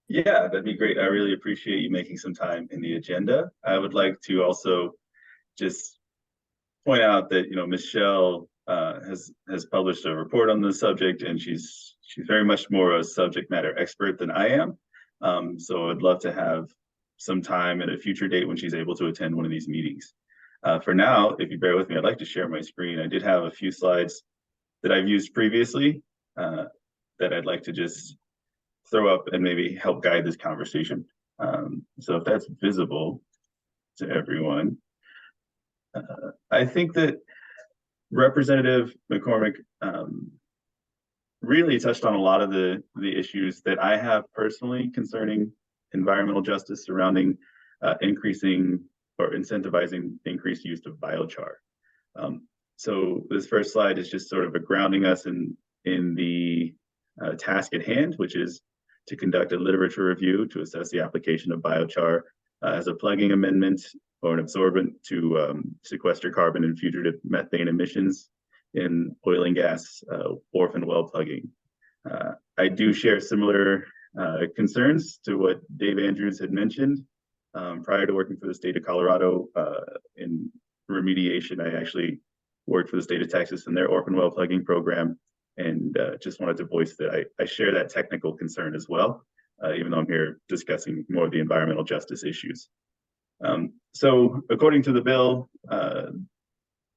Yeah, that'd be great. I really appreciate you making some time in the agenda. I would like to also just point out that, you know, Michelle has published a report on the subject, and she's very much more a subject matter expert than I am. So I'd love to have some time at a future date when she's able to attend one of these meetings. For now, if you bear with me, I'd like to share my screen. I did have a few slides that I've used previously that I'd like to just throw up and maybe help guide this conversation. So if that's visible to everyone, I think that Representative McCormick really touched on a lot of the issues that I have personally concerning environmental justice surrounding increasing or incentivizing increased use of biochar. So this first slide is just sort of a grounding us in the task at hand, which is to conduct a literature review to assess the application of biochar as a plugging amendment or an absorbent to sequester carbon and fugitive methane emissions in oil and gas orphan well plugging. I do share similar concerns to what Dave Andrews had mentioned. Prior to working for the state of Colorado in remediation, I actually worked for the state of Texas in their orphan well plugging program, and just wanted to voice that I share that technical concern as well, even though I'm here discussing more of the environmental justice issues. So according to the bill,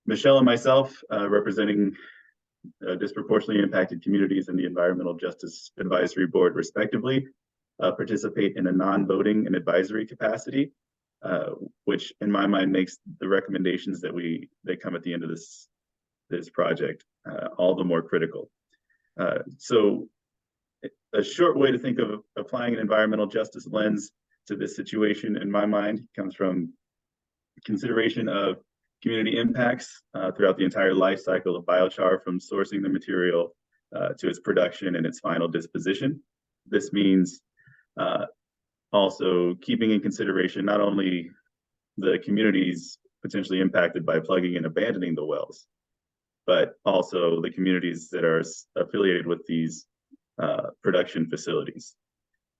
Michelle and myself, representing disproportionately impacted communities in the Environmental Justice Advisory Board, respectively, participate in a non-voting and advisory capacity, which in my mind makes the recommendations that come at the end of this project all the more critical. So a short way to think of applying an environmental justice lens to this situation, in my mind, comes from consideration of community impacts throughout the entire life cycle of biochar, from sourcing the material to its production and its final disposition. This means also keeping in consideration not only the communities potentially impacted by plugging and abandoning the wells, but also the communities that are affiliated with these production facilities.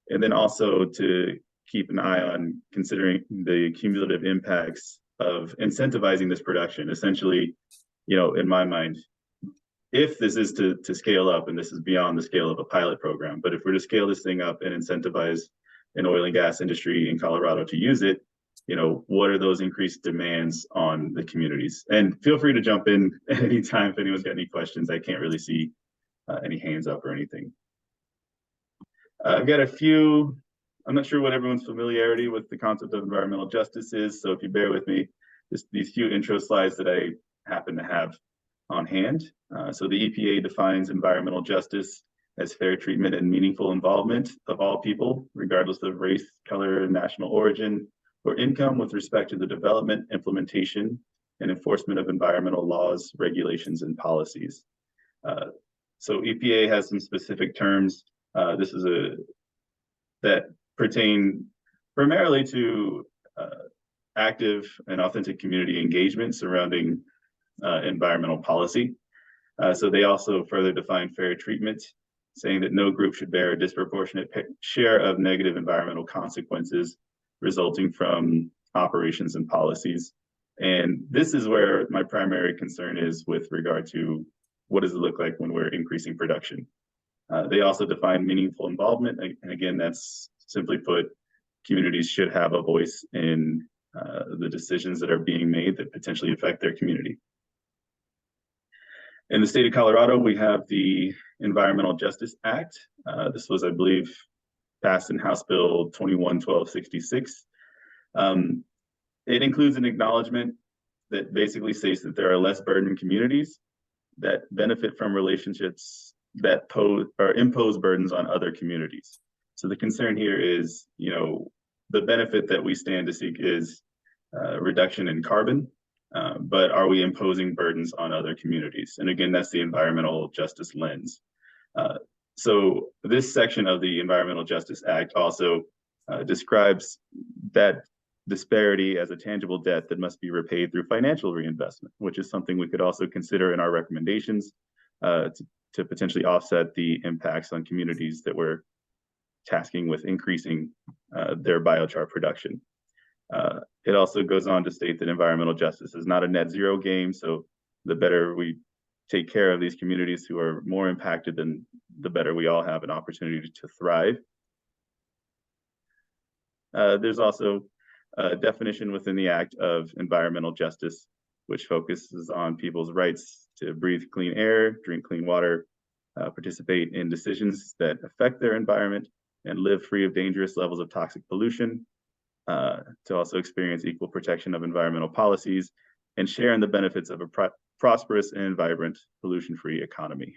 And then also to keep an eye on considering the cumulative impacts of incentivizing this production. Essentially, you know, in my mind, if this is to scale up, and this is beyond the scale of a pilot program, but if we're to scale this thing up and incentivize an oil and gas industry in Colorado to use it, you know, what are those increased demands on the communities? And feel free to jump in at any time if anyone's got any questions. I can't really see any hands up or anything. I've got a few, I'm not sure what everyone's familiarity with the concept of environmental justice is, so if you bear with me, just these few intro slides that I happen to have on hand. So the EPA defines environmental justice as fair treatment and meaningful involvement of all people, regardless of race, color, national origin, or income, with respect to the development, implementation, and enforcement of environmental laws, regulations, and policies. So EPA has some specific terms. This is that pertain primarily to active and authentic community engagement surrounding environmental policy. So they also further define fair treatment, saying that no group should bear a disproportionate share of negative environmental consequences resulting from operations and policies. And this is where my primary concern is with regard to what does it look like when we're increasing production. They also define meaningful involvement. And again, that's simply put, communities should have a voice in the decisions that are being made that potentially affect their community. In the state of Colorado, we have the Environmental Justice Act. This was, I believe, passed in House Bill 21-1266. It includes an acknowledgement that basically states that there are less burdened communities that benefit from relationships that pose or impose burdens on other communities. So the concern here is, you know, the benefit that we stand to seek is reduction in carbon but are we imposing burdens on other communities? And again, that's the environmental justice lens. So this section of the Environmental Justice Act also describes that disparity as a tangible debt that must be repaid through financial reinvestment, which is something we could also consider in our recommendations to potentially offset the impacts on communities that we're tasking with increasing their biochar production. It also goes on to state that environmental justice is not a net zero game. So the better we take care of these communities who are more impacted, then the better we all have an opportunity to thrive. There's also a definition within the Act of environmental justice, which focuses on people's rights to breathe clean air, drink clean water, participate in decisions that affect their environment, and live free of dangerous levels of toxic pollution, to also experience equal protection of environmental policies and share in the benefits of a prosperous and vibrant pollution-free economy.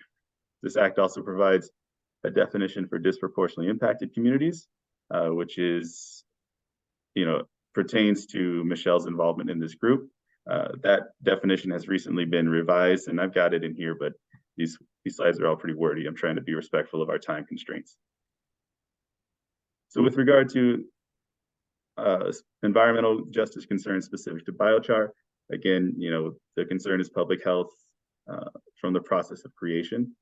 This act also provides a definition for disproportionately impacted communities, which is, pertains to Michelle's involvement in this group. That definition has recently been revised, and I've got it in here, but these slides are all pretty wordy. I'm trying to be respectful of our time constraints. So with regard to environmental justice concerns specific to biochar, again, the concern is public health from the process of creation.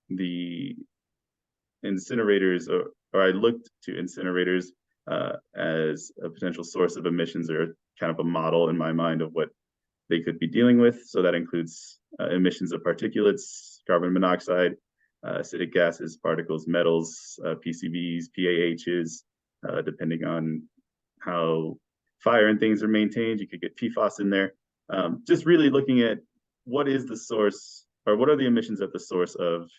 The incinerators, or I looked to incinerators as a potential source of emissions, or kind of a model in my mind of what they could be dealing with. So that includes emissions of particulates, carbon monoxide, acidic gases, particles, metals, PCBs, PAHs, depending on how fire and things are maintained. You could get PFAS in there. Just really looking at what is the source, or what are the emissions at the source of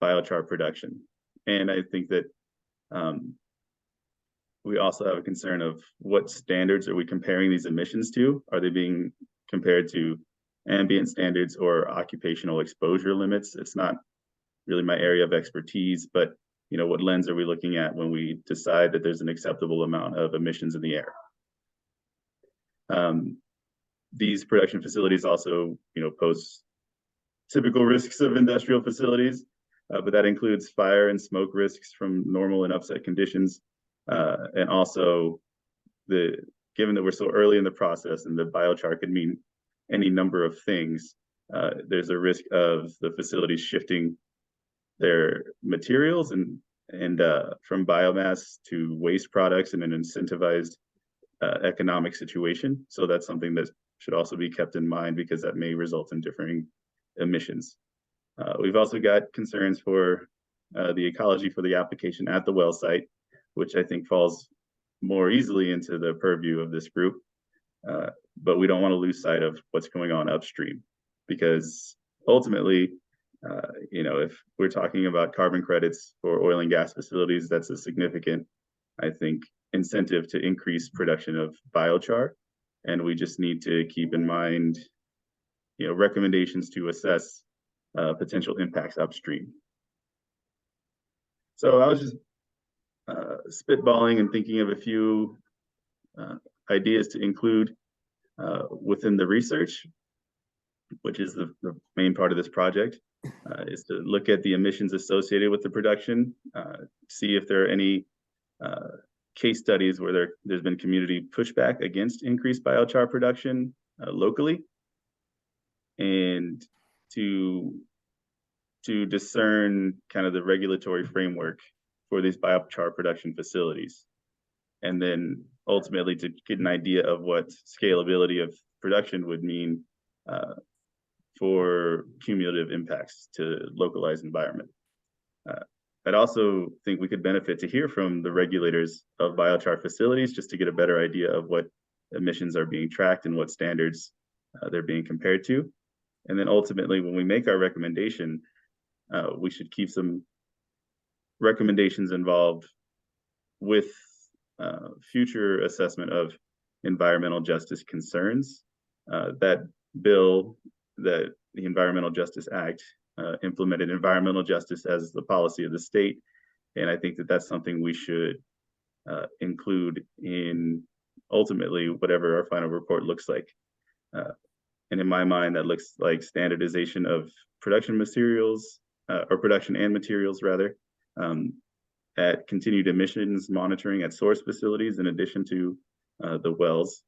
biochar production. And I think that we also have a concern of what standards are we comparing these emissions to? Are they being compared to ambient standards or occupational exposure limits? It's not really my area of expertise, but what lens are we looking at when we decide that there's an acceptable amount of emissions in the air? These production facilities also, pose typical risks of industrial facilities, but that includes fire and smoke risks from normal and upset conditions. And also, given that we're so early in the process and the biochar could mean any number of things, there's a risk of the facilities shifting their materials and from biomass to waste products in an incentivized economic situation. So that's something that should also be kept in mind, because that may result in differing emissions. We've also got concerns for the ecology for the application at the well site, which I think falls more easily into the purview of this group. But we don't want to lose sight of what's going on upstream, because ultimately, if we're talking about carbon credits for oil and gas facilities, that's a significant, I think, incentive to increase production of biochar. And we just need to keep in mind, recommendations to assess potential impacts upstream. So I was just spitballing and thinking of a few ideas to include within the research, which is the main part of this project, is to look at the emissions associated with the production, see if there are any case studies where there's been community pushback against increased biochar production locally, and to discern kind of the regulatory framework for these biochar production facilities, and then ultimately to get an idea of what scalability of production would mean for cumulative impacts to localized environment. I'd also think we could benefit to hear from the regulators of biochar facilities, just to get a better idea of what emissions are being tracked and what standards they're being compared to. And then ultimately, when we make our recommendation, we should keep some recommendations involved with future assessment of environmental justice concerns. That bill, that the Environmental Justice Act, implemented environmental justice as the policy of the state. And I think that that's something we should include in ultimately whatever our final report looks like. And in my mind, that looks like standardization of production materials, or production and materials rather, at continued emissions monitoring at source facilities in addition to the wells,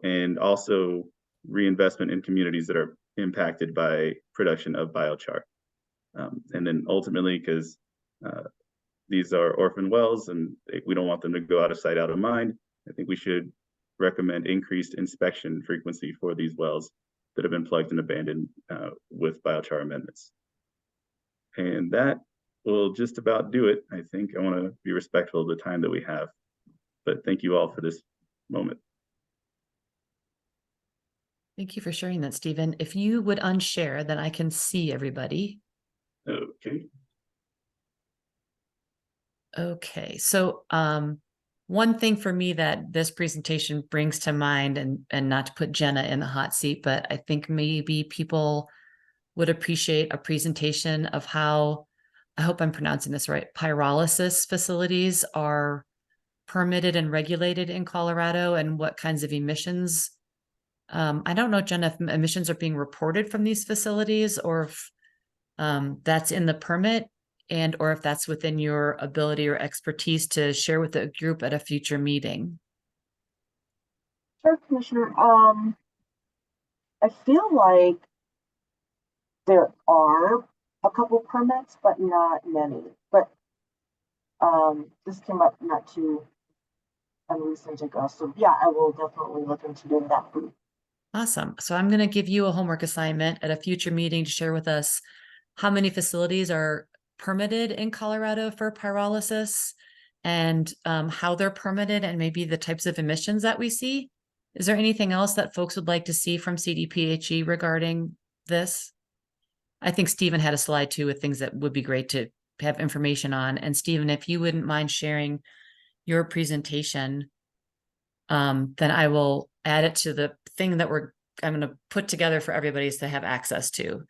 and also reinvestment in communities that are impacted by production of biochar. And then ultimately, because these are orphan wells and we don't want them to go out of sight, out of mind, I think we should recommend increased inspection frequency for these wells that have been plugged and abandoned with biochar amendments. And that will just about do it. I think I want to be respectful of the time that we have, but thank you all for this moment. Thank you for sharing that, Stephen. If you would unshare, then I can see everybody. Okay. Okay, so one thing for me that this presentation brings to mind, and not to put Jenna in the hot seat, but I think maybe people would appreciate a presentation of how, I hope I'm pronouncing this right, pyrolysis facilities are permitted and regulated in Colorado and what kinds of emissions. I don't know, Jenna, if emissions are being reported from these facilities or if that's in the permit, and or if that's within your ability or expertise to share with the group at a future meeting. Sure, Commissioner. I feel like there are a couple permits, but not many. But this came up not too recent ago. So yeah, I will definitely look into doing that. Awesome. So I'm going to give you a homework assignment at a future meeting to share with us how many facilities are permitted in Colorado for pyrolysis and how they're permitted and maybe the types of emissions that we see. Is there anything else that folks would like to see from CDPHE regarding this? I think Stephen had a slide too with things that would be great to have information on. And Stephen, if you wouldn't mind sharing your presentation, then I will add it to the thing that I'm going to put together for everybody to have access to.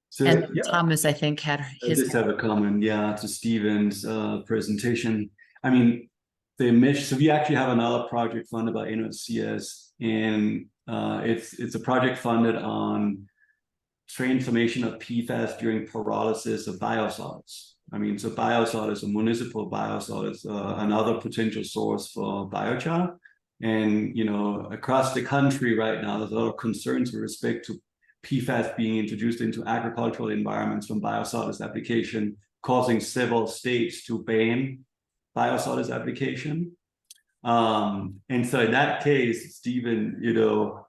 So And yeah, Thomas, I think, had I his. just have a comment, to Stephen's presentation. I mean, the emission. So we actually have another project funded by NOCS, and it's a project funded on transformation of PFAS during pyrolysis of biosolids. I mean, so biosolids, a municipal biosolids, another potential source for biochar. And, across the country right now, there's a lot of concerns with respect to PFAS being introduced into agricultural environments from biosolids application, causing several states to ban biosolids application. And so in that case, Stephen,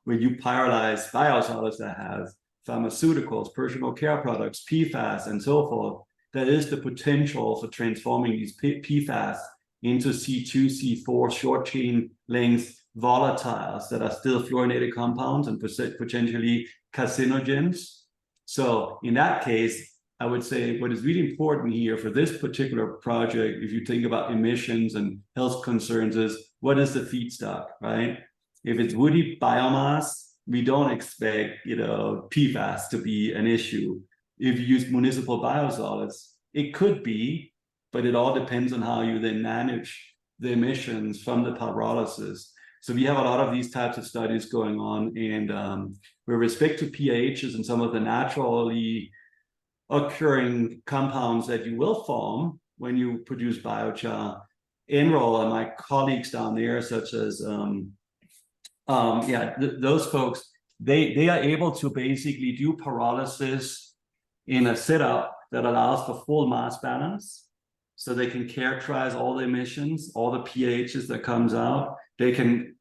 when you pyrolyze biosolids that have pharmaceuticals, personal care products, PFAS, and so forth, there is the potential for transforming these PFAS into C2, C4 short chain length volatiles that are still fluorinated compounds and potentially carcinogens. So in that case, I would say what is really important here for this particular project, if you think about emissions and health concerns, is what is the feedstock, right? If it's woody biomass, we don't expect, PFAS to be an issue. If you use municipal biosolids, it could be, but it all depends on how you then manage the emissions from the pyrolysis. So we have a lot of these types of studies going on, and with respect to pHs and some of the naturally occurring compounds that you will form when you produce biochar, Enroll and my colleagues down there, such as those folks, they are able to basically do pyrolysis in a setup that allows for full mass balance. So they can characterize all the emissions, all the pHs that comes out. They can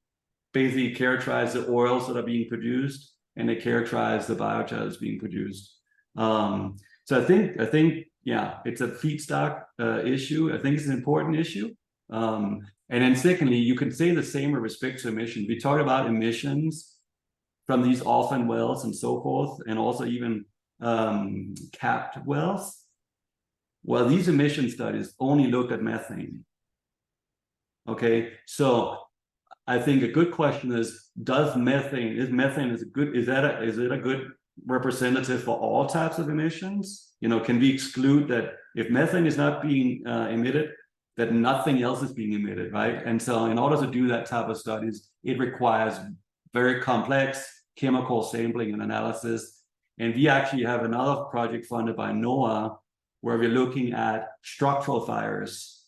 basically characterize the oils that are being produced, and they characterize the biochar that's being produced. So I think, it's a feedstock issue. I think it's an important issue. And then secondly, you can say the same with respect to emissions. We talked about emissions from these orphan wells and so forth, and also even capped wells. Well, these emission studies only look at methane. Okay, so I think a good question is, is methane is it a good representative for all types of emissions? Can we exclude that if methane is not being emitted, that nothing else is being emitted, right? And so in order to do that type of studies, it requires very complex chemical sampling and analysis. And we actually have another project funded by NOAA where we're looking at structural fires.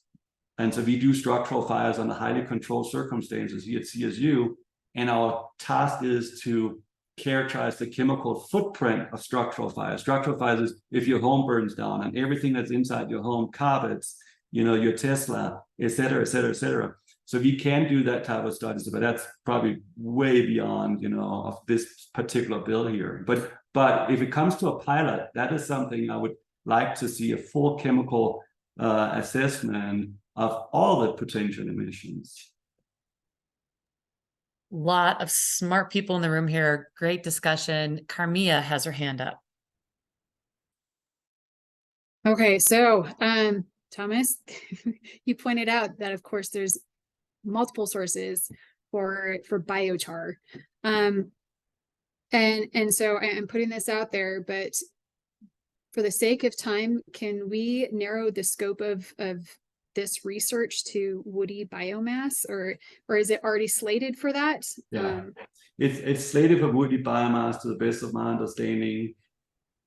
And so we do structural fires under highly controlled circumstances here at CSU. And our task is to characterize the chemical footprint of structural fires. Structural fires is if your home burns down and everything that's inside your home, carpets, your Tesla, et cetera, et cetera, et cetera. So we can do that type of studies, but that's probably way beyond, of this particular bill here. But if it comes to a pilot, that is something I would like to see, a full chemical assessment of all the potential emissions. Lot of smart people in the room here. Great discussion. Carmia has her hand up. Okay, so Thomas, you pointed out that of course there's multiple sources for biochar. And so I'm putting this out there, but for the sake of time, can we narrow the scope of this research to woody biomass, or is it already slated for that? Yeah, it's slated for woody biomass to the best of my understanding.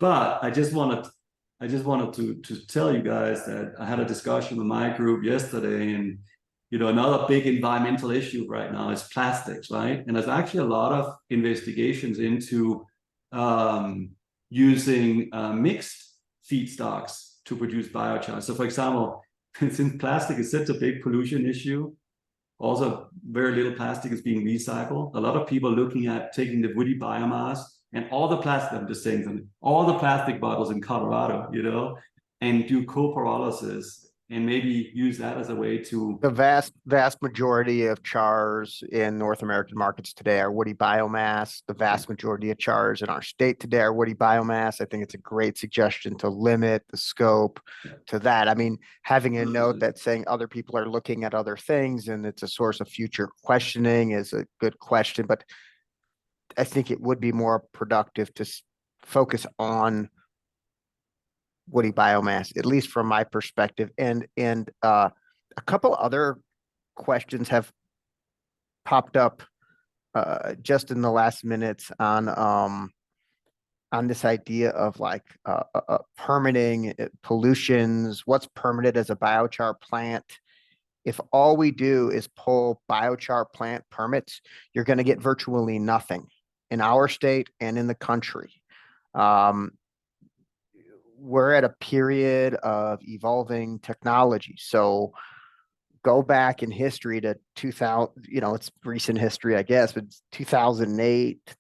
But I just wanted to tell you guys that I had a discussion with my group yesterday, and another big environmental issue right now is plastics, right? And there's actually a lot of investigations into using mixed feedstocks to produce biochar. So for example, since plastic is such a big pollution issue, also very little plastic is being recycled. A lot of people are looking at taking the woody biomass and all the plastic, I'm just saying something, all the plastic bottles in Colorado, and do co-pyrolysis and maybe use that as a way to. The vast majority of chars in North American markets today are woody biomass. The vast majority of chars in our state today are woody biomass. I think it's a great suggestion to limit the scope to that. I mean, having a note that saying other people are looking at other things and it's a source of future questioning is a good question, but I think it would be more productive to focus on woody biomass, at least from my perspective. And a couple other questions have popped up just in the last minutes on this idea of like permitting, pollutions, what's permitted as a biochar plant. If all we do is pull biochar plant permits, you're going to get virtually nothing in our state and in the country. We're at a period of evolving technology. So go back in history to 2000, it's recent history, I guess, but 2008,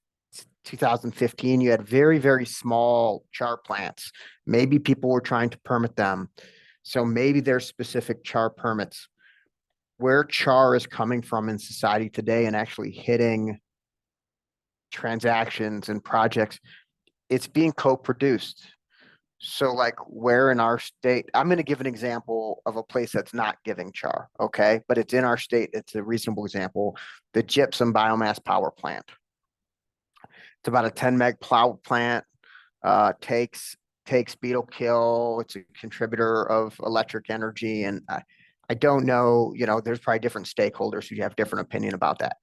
2015, you had very, very small char plants. Maybe people were trying to permit them. So maybe there's specific char permits. Where char is coming from in society today and actually hitting transactions and projects, it's being co-produced. So like where in our state, I'm going to give an example of a place that's not giving char, okay? But it's in our state. It's a reasonable example. The gypsum biomass power plant. It's about a 10 meg power plant, takes beetle kill. It's a contributor of electric energy. And I don't know, there's probably different stakeholders who have different opinion about that.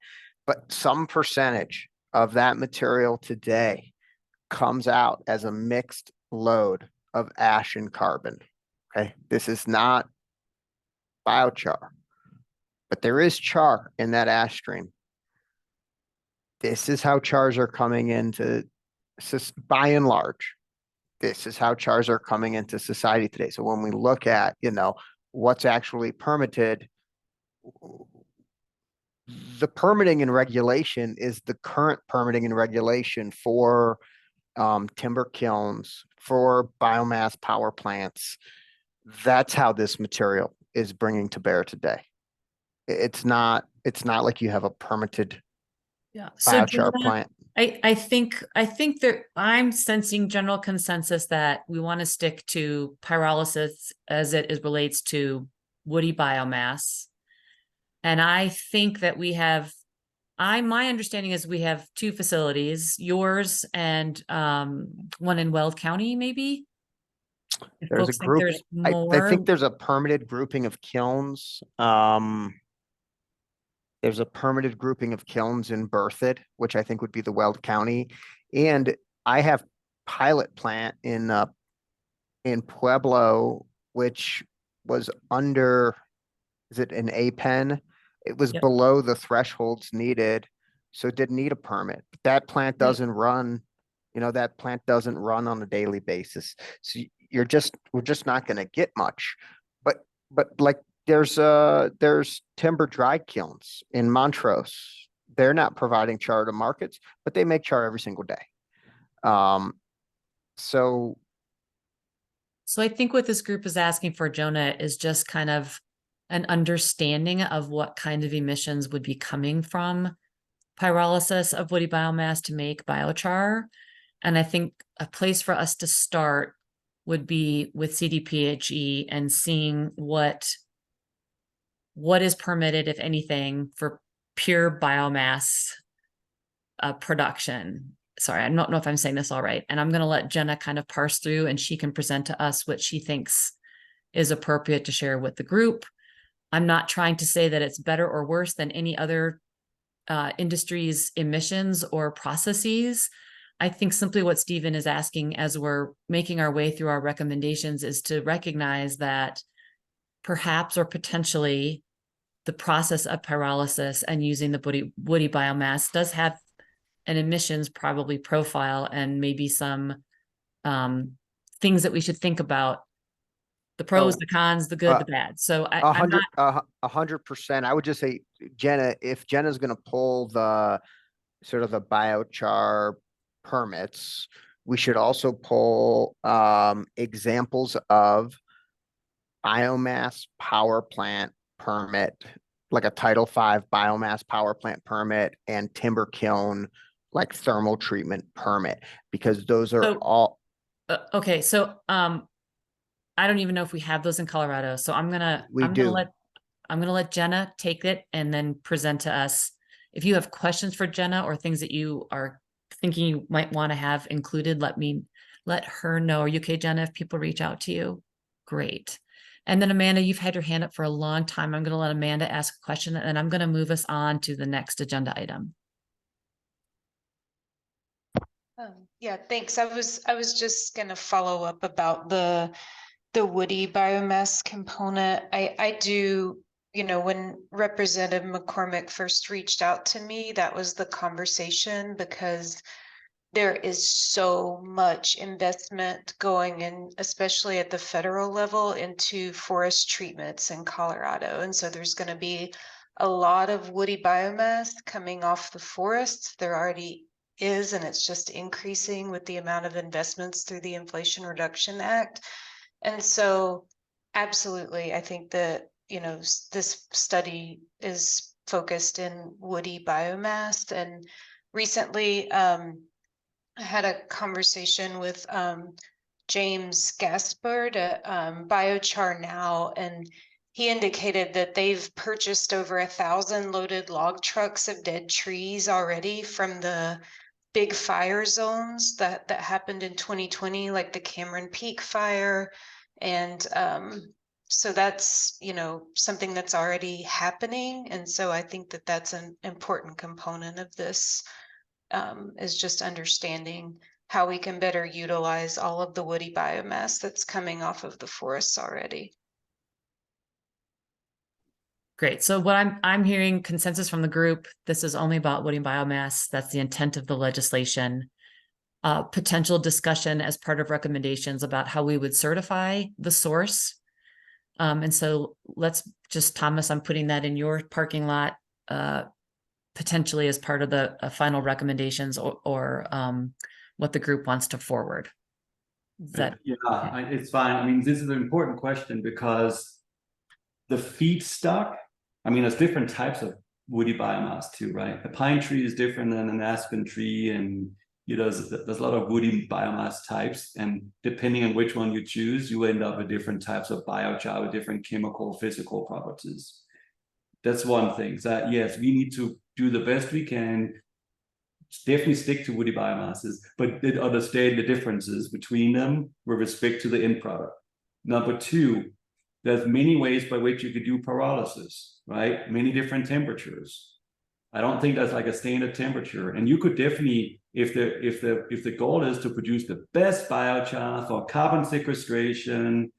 But some percentage of that material today comes out as a mixed load of ash and carbon. Okay. This is not biochar, but there is char in that ash stream. This is how chars are coming into, by and large, this is how chars are coming into society today. So when we look at, what's actually permitted, the permitting and regulation is the current permitting and regulation for timber kilns, for biomass power plants. That's how this material is bringing to bear today. It's not like you have a permitted biochar plant. I think I'm sensing general consensus that we want to stick to pyrolysis as it relates to woody biomass. And I think that my understanding is we have two facilities, yours and one in Weld County, maybe. If There's a folks think group. there's I more. think there's a permitted grouping of kilns There's a permitted grouping of kilns in Berthoud, which I think would be the Weld County. And I have pilot plant in Pueblo, which was under, is it an A pen? It was Yep. below the thresholds needed, so it didn't need a permit. That plant Right. doesn't run, that plant doesn't run on a daily basis. So we're just not gonna get much. But like there's timber dry kilns in Montrose. They're not providing char to markets, but they make char every single day. So So I think what this group is asking for, Jonah, is just kind of an understanding of what kind of emissions would be coming from pyrolysis of woody biomass to make biochar. And I think a place for us to start would be with CDPHE and seeing what is permitted, if anything, for pure biomass production. Sorry, I don't know if I'm saying this all right. And I'm going to let Jenna kind of parse through, and she can present to us what she thinks is appropriate to share with the group. I'm not trying to say that it's better or worse than any other industry's emissions or processes. I think simply what Stephen is asking as we're making our way through our recommendations is to recognize that perhaps or potentially the process of pyrolysis and using the woody biomass does have an emissions probably profile and maybe some things that we should think about. The pros, the cons, the good, the bad. So I'm not 100%. I would just say, Jenna, if Jenna's going to pull the sort of the biochar permits, we should also pull examples of biomass power plant permit, like a Title V biomass power plant permit and timber kiln, like thermal treatment permit, because those are all. Okay. So I don't even know if we have those in Colorado. So I'm gonna let Jenna take it and then present to us. If you have questions for Jenna or things that you are thinking you might want to have included, let her know. Are you okay, Jenna, if people reach out to you? Great. And then Amanda, you've had your hand up for a long time. I'm going to let Amanda ask a question, and I'm going to move us on to the next agenda item. Yeah, thanks. I was just going to follow up about the woody biomass component. I do, when Representative McCormick first reached out to me, that was the conversation, because there is so much investment going in, especially at the federal level, into forest treatments in Colorado. And so there's going to be a lot of woody biomass coming off the forests. There already is, and it's just increasing with the amount of investments through the Inflation Reduction Act. And so absolutely, I think that, this study is focused in woody biomass. And recently, I had a conversation with James Gaspard at Biochar Now, and he indicated that they've purchased over 1,000 loaded log trucks of dead trees already from the big fire zones that happened in 2020, like the Cameron Peak fire. And so that's, something that's already happening. And so I think that that's an important component of this, is just understanding how we can better utilize all of the woody biomass that's coming off of the forests already. Great. So what I'm hearing consensus from the group, this is only about woody biomass. That's the intent of the legislation. Potential discussion as part of recommendations about how we would certify the source. And so let's just, Thomas, I'm putting that in your parking lot, potentially as part of the final recommendations or what the group wants to forward. It's fine. I mean, this is an important question because the feedstock, there's different types of woody biomass too, right? A pine tree is different than an aspen tree, and there's a lot of woody biomass types, and depending on which one you choose, you end up with different types of biochar with different chemical, physical properties. That's one thing. So yes, we need to do the best we can, definitely stick to woody biomasses, but understand the differences between them with respect to the end product. Number two, there's many ways by which you could do pyrolysis, right? Many different temperatures. I don't think that's like a standard temperature. And you could definitely, if the goal is to produce the best biochar for carbon sequestration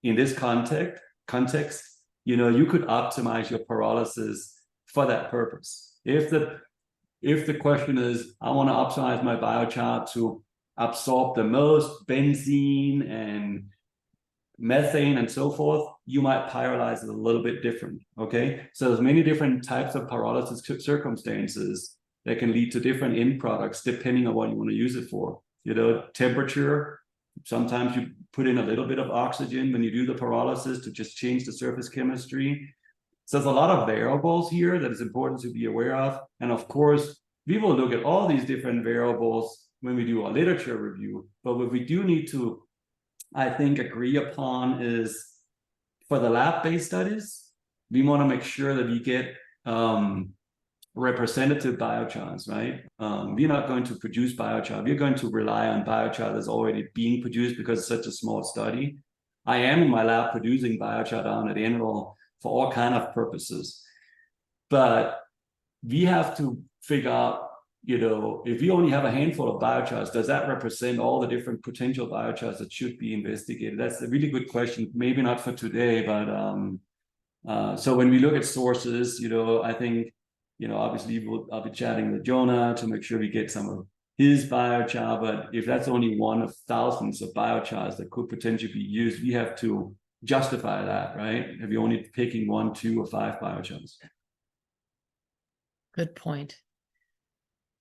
in this context, you know, you could optimize your pyrolysis for that purpose. If the question is, I want to optimize my biochar to absorb the most benzene and methane and so forth, you might pyrolyze it a little bit different. Okay, so there's many different types of pyrolysis circumstances that can lead to different end products depending on what you want to use it for. You know, temperature, sometimes you put in a little bit of oxygen when you do the pyrolysis to just change the surface chemistry. So there's a lot of variables here that is important to be aware of. And of course, we will look at all these different variables when we do our literature review. But what we do need to, I think, agree upon is for the lab-based studies, we want to make sure that we get representative biochars, right? We're not going to produce biochar. We're going to rely on biochar that's already being produced because it's such a small study. I am in my lab producing biochar down at Enroll for all kind of purposes. But we have to figure out, you know, if we only have a handful of biochars, does that represent all the different potential biochars that should be investigated? That's a really good question. Maybe not for today, but so when we look at sources, you know, I think, you know, obviously I'll be chatting with Jonah to make sure we get some of his biochar, but if that's only one of thousands of biochars that could potentially be used, we have to justify that, right? If you're only picking 1, 2, or 5 biochars. Good point.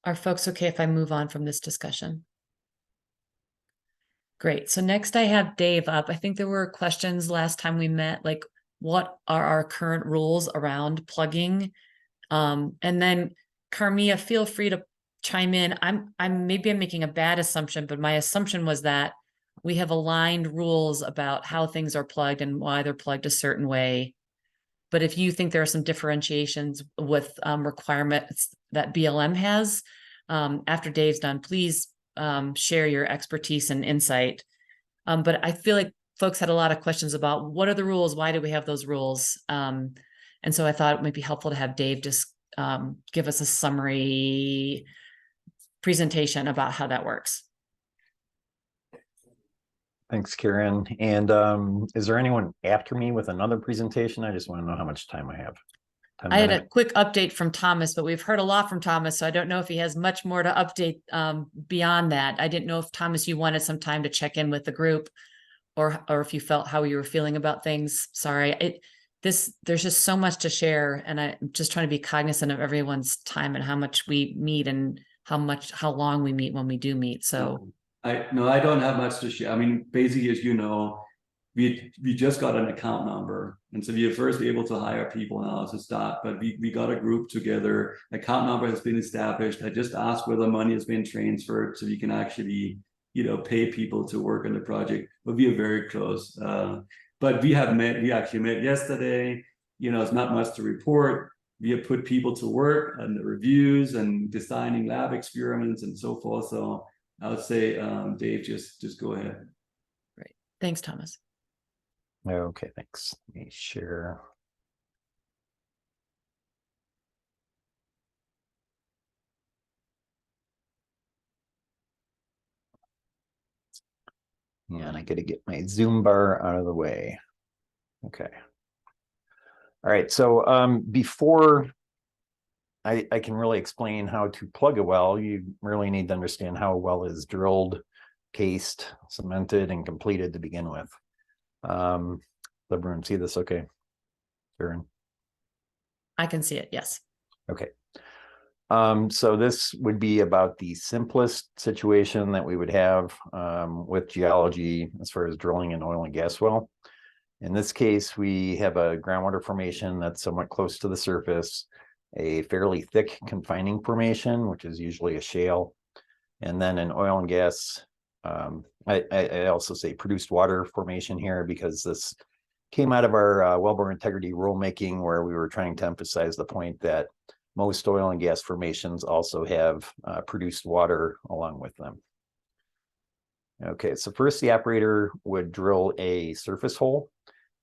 Are folks okay if I move on from this discussion? Great. So next I have Dave up. I think there were questions last time we met, like what are our current rules around plugging? And then Carmia, feel free to chime in. Maybe I'm making a bad assumption, but my assumption was that we have aligned rules about how things are plugged and why they're plugged a certain way. But if you think there are some differentiations with requirements that BLM has, after Dave's done, please share your expertise and insight. But I feel like folks had a lot of questions about what are the rules? Why do we have those rules? And so I thought it might be helpful to have Dave just give us a summary presentation about how that works. Thanks, Karen. And is there anyone after me with another presentation? I just want to know how much time I have. I had a quick update from Thomas, but we've heard a lot from Thomas, so I don't know if he has much more to update beyond that. I didn't know if, Thomas, you wanted some time to check in with the group or if you felt how you were feeling about things. Sorry, there's just so much to share, and I'm just trying to be cognizant of everyone's time and how much we meet and how long we meet when we do meet. So I don't have much to share. I mean, basically, as you know, we just got an account number, and so we are first able to hire people now to start. But we got a group together. Account number has been established. I just asked whether money has been transferred so we can actually, you know, pay people to work on the project. But we are very close. But we have met. We actually met yesterday. You know, it's not much to report. We have put people to work on the reviews and designing lab experiments and so forth. So I would say, Dave, just go ahead. Great. Thanks, Thomas. Okay, thanks. Let me share. And I got to get my Zoom bar out of the way. Okay. All right. So before I can really explain how to plug a well, you really need to understand how a well is drilled, cased, cemented, and completed to begin with. Everyone see this okay? Karen? I can see it, yes. Okay. So this would be about the simplest situation that we would have with geology as far as drilling an oil and gas well. In this case, we have a groundwater formation that's somewhat close to the surface, a fairly thick confining formation, which is usually a shale, and then an oil and gas, I also say produced water formation here because this came out of our wellbore integrity rulemaking, where we were trying to emphasize the point that most oil and gas formations also have produced water along with them. Okay, so first the operator would drill a surface hole,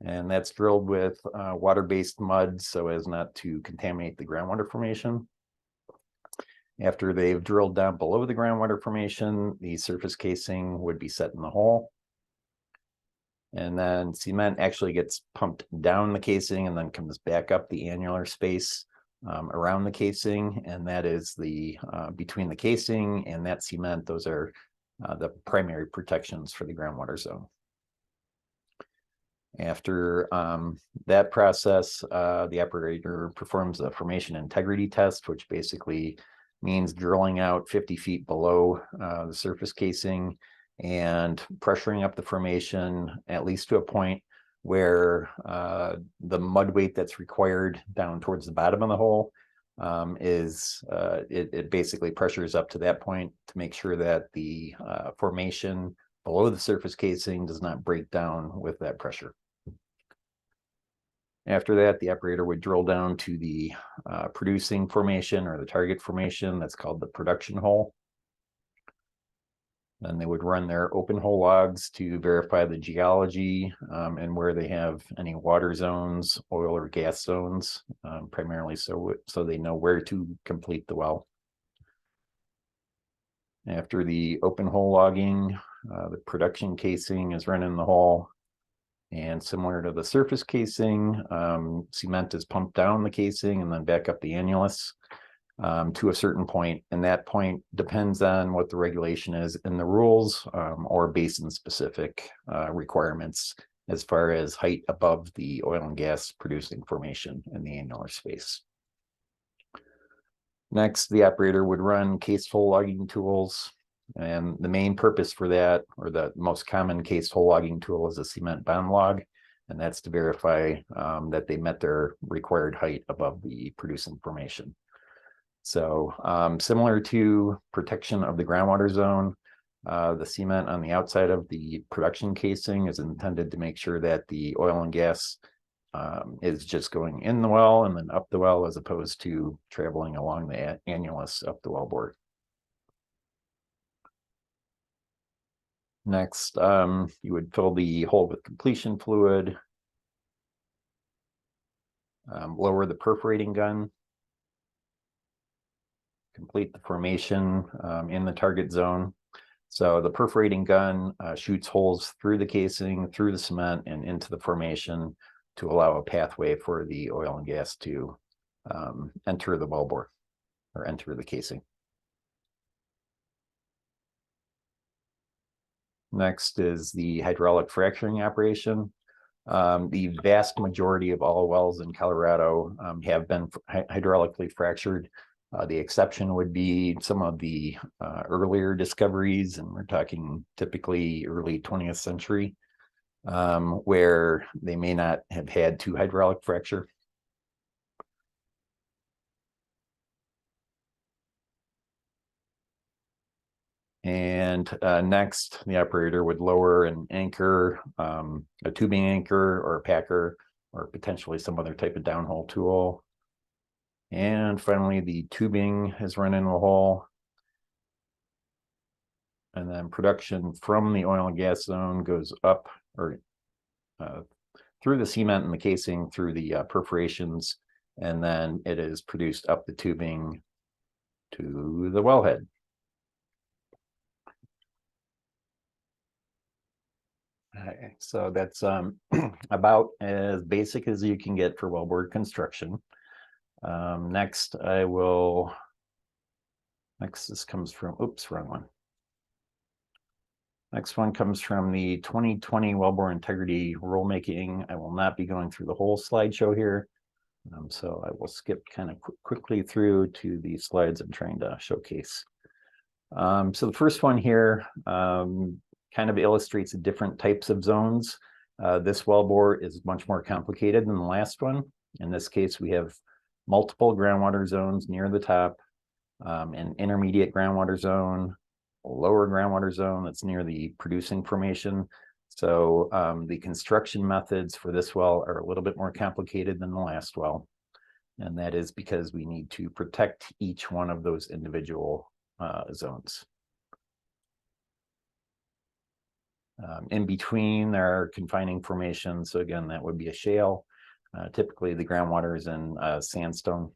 and that's drilled with water-based mud so as not to contaminate the groundwater formation. After they've drilled down below the groundwater formation, the surface casing would be set in the hole. And then cement actually gets pumped down the casing and then comes back up the annular space around the casing. And that is the between the casing and that cement, those are the primary protections for the groundwater zone. After that process, the operator performs a formation integrity test, which basically means drilling out 50 feet below the surface casing and pressuring up the formation at least to a point where the mud weight that's required down towards the bottom of the hole it basically pressures up to that point to make sure that the formation below the surface casing does not break down with that pressure. After that, the operator would drill down to the producing formation or the target formation. That's called the production hole. Then they would run their open hole logs to verify the geology and where they have any water zones, oil or gas zones, primarily so they know where to complete the well. After the open hole logging, the production casing is run in the hole. And similar to the surface casing, cement is pumped down the casing and then back up the annulus to a certain point. And that point depends on what the regulation is in the rules or basin specific requirements as far as height above the oil and gas producing formation in the annular space. Next, the operator would run cased hole logging tools. And the main purpose for that, or the most common cased hole logging tool, is a cement bond log. And that's to verify that they met their required height above the producing formation. So similar to protection of the groundwater zone, the cement on the outside of the production casing is intended to make sure that the oil and gas is just going in the well and then up the well, as opposed to traveling along the annulus up the wellbore. Next, you would fill the hole with completion fluid, lower the perforating gun, complete the formation in the target zone. So the perforating gun shoots holes through the casing, through the cement, and into the formation to allow a pathway for the oil and gas to enter the wellbore or enter the casing. Next is the hydraulic fracturing operation. The vast majority of all wells in Colorado have been hydraulically fractured. The exception would be some of the earlier discoveries, and we're talking typically early 20th century, where they may not have had to hydraulic fracture. And next, the operator would lower an anchor, a tubing anchor or a packer, or potentially some other type of downhole tool. And finally, the tubing is run in the hole. And then production from the oil and gas zone goes up or through the cement and the casing, through the perforations, and then it is produced up the tubing to the wellhead. Okay, so that's about as basic as you can get for wellbore construction. Next, this comes from, oops, wrong one. Next one comes from the 2020 wellbore integrity rulemaking. I will not be going through the whole slideshow here. So I will skip kind of quickly through to the slides I'm trying to showcase. So the first one here kind of illustrates the different types of zones. This wellbore is much more complicated than the last one. In this case, we have multiple groundwater zones near the top, an intermediate groundwater zone, a lower groundwater zone that's near the producing formation. So the construction methods for this well are a little bit more complicated than the last well. And that is because we need to protect each one of those individual zones. In between, there are confining formations. So again, that would be a shale. Typically, the groundwater is in sandstone.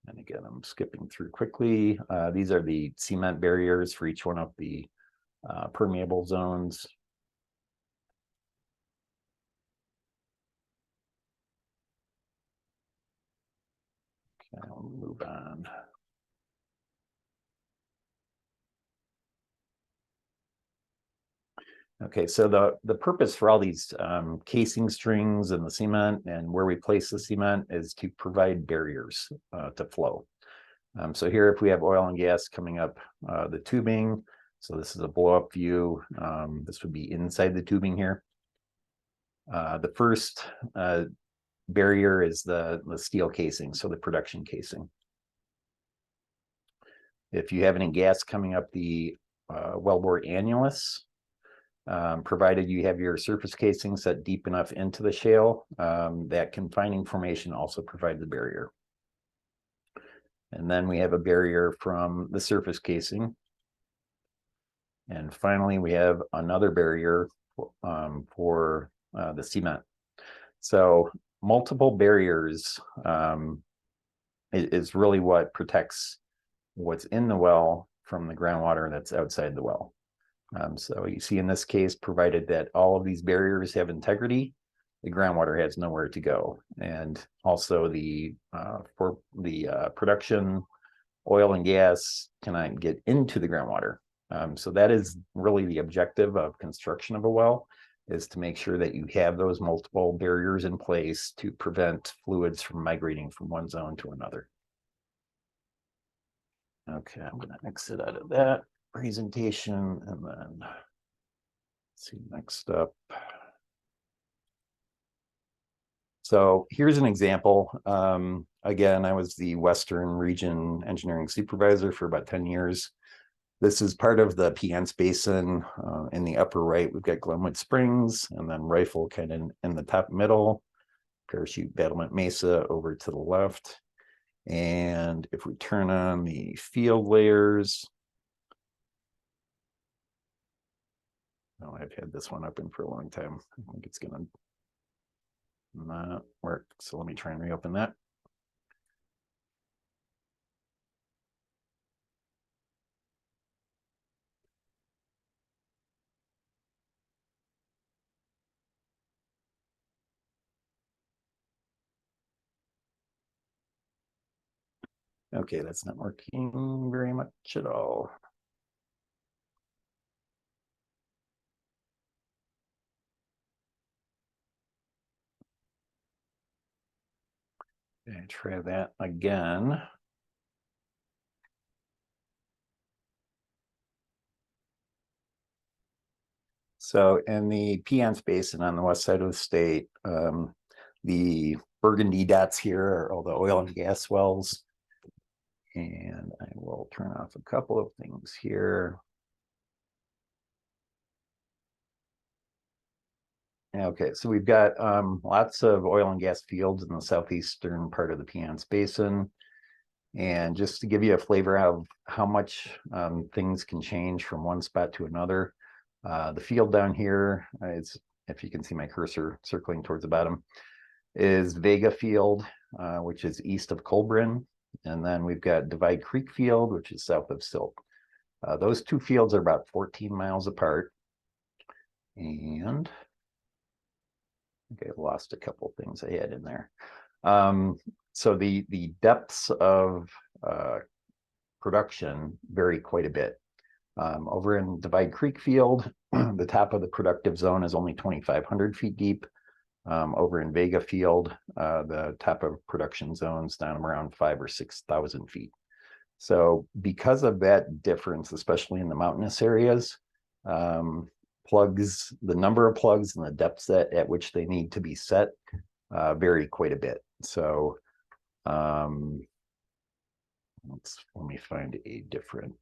And again, I'm skipping through quickly. These are the cement barriers for each one of the permeable zones. Okay, I'll move on. Okay, so the purpose for all these casing strings and the cement and where we place the cement is to provide barriers to flow. So here, if we have oil and gas coming up the tubing, so this is a blow-up view. This would be inside the tubing here. The first barrier is the steel casing, so the production casing. If you have any gas coming up the wellbore annulus, provided you have your surface casing set deep enough into the shale, that confining formation also provides the barrier. And then we have a barrier from the surface casing. And finally, we have another barrier for the cement. So multiple barriers is really what protects what's in the well from the groundwater that's outside the well. So you see in this case, provided that all of these barriers have integrity, the groundwater has nowhere to go. And also for the production, oil and gas cannot get into the groundwater. So that is really the objective of construction of a well, is to make sure that you have those multiple barriers in place to prevent fluids from migrating from one zone to another. Okay, I'm going to exit out of that presentation and then see next up. So here's an example. Again, I was the Western Region Engineering Supervisor for about 10 years. This is part of the Piance Basin. In the upper right, we've got Glenwood Springs, and then Rifle kind of in the top middle, Parachute Battlement Mesa over to the left. And if we turn on the field layers, oh, I've had this one open for a long time. I think it's gonna not work. So let me try and reopen that. Okay, that's not working very much at all. Okay, try that again. So in the Piance Basin on the west side of the state, the burgundy dots here are all the oil and gas wells. And I will turn off a couple of things here. Okay, so we've got lots of oil and gas fields in the southeastern part of the Piance Basin. And just to give you a flavor of how much things can change from one spot to another, the field down here, is, if you can see my cursor circling towards the bottom, is Vega Field, which is east of Colburn. And then we've got Divide Creek Field, which is south of Silk. Those two fields are about 14 miles apart. And okay, I lost a couple of things I had in there. So the depths of production vary quite a bit. Over in Divide Creek Field, the top of the productive zone is only 2,500 feet deep. Over in Vega Field, the top of production zones down around 5,000 or 6,000 feet. So because of that difference, especially in the mountainous areas, plugs, the number of plugs and the depths at which they need to be set vary quite a bit. So let me find a different.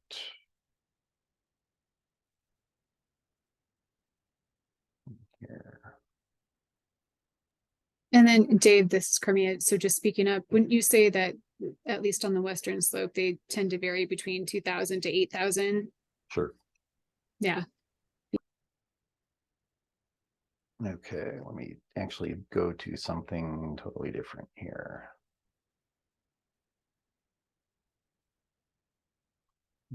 Here. And then Dave, this is Carmia. So just speaking up, wouldn't you say that at least on the western slope, they tend to vary between 2,000 to 8,000? Sure. Yeah. Okay, let me actually go to something totally different here.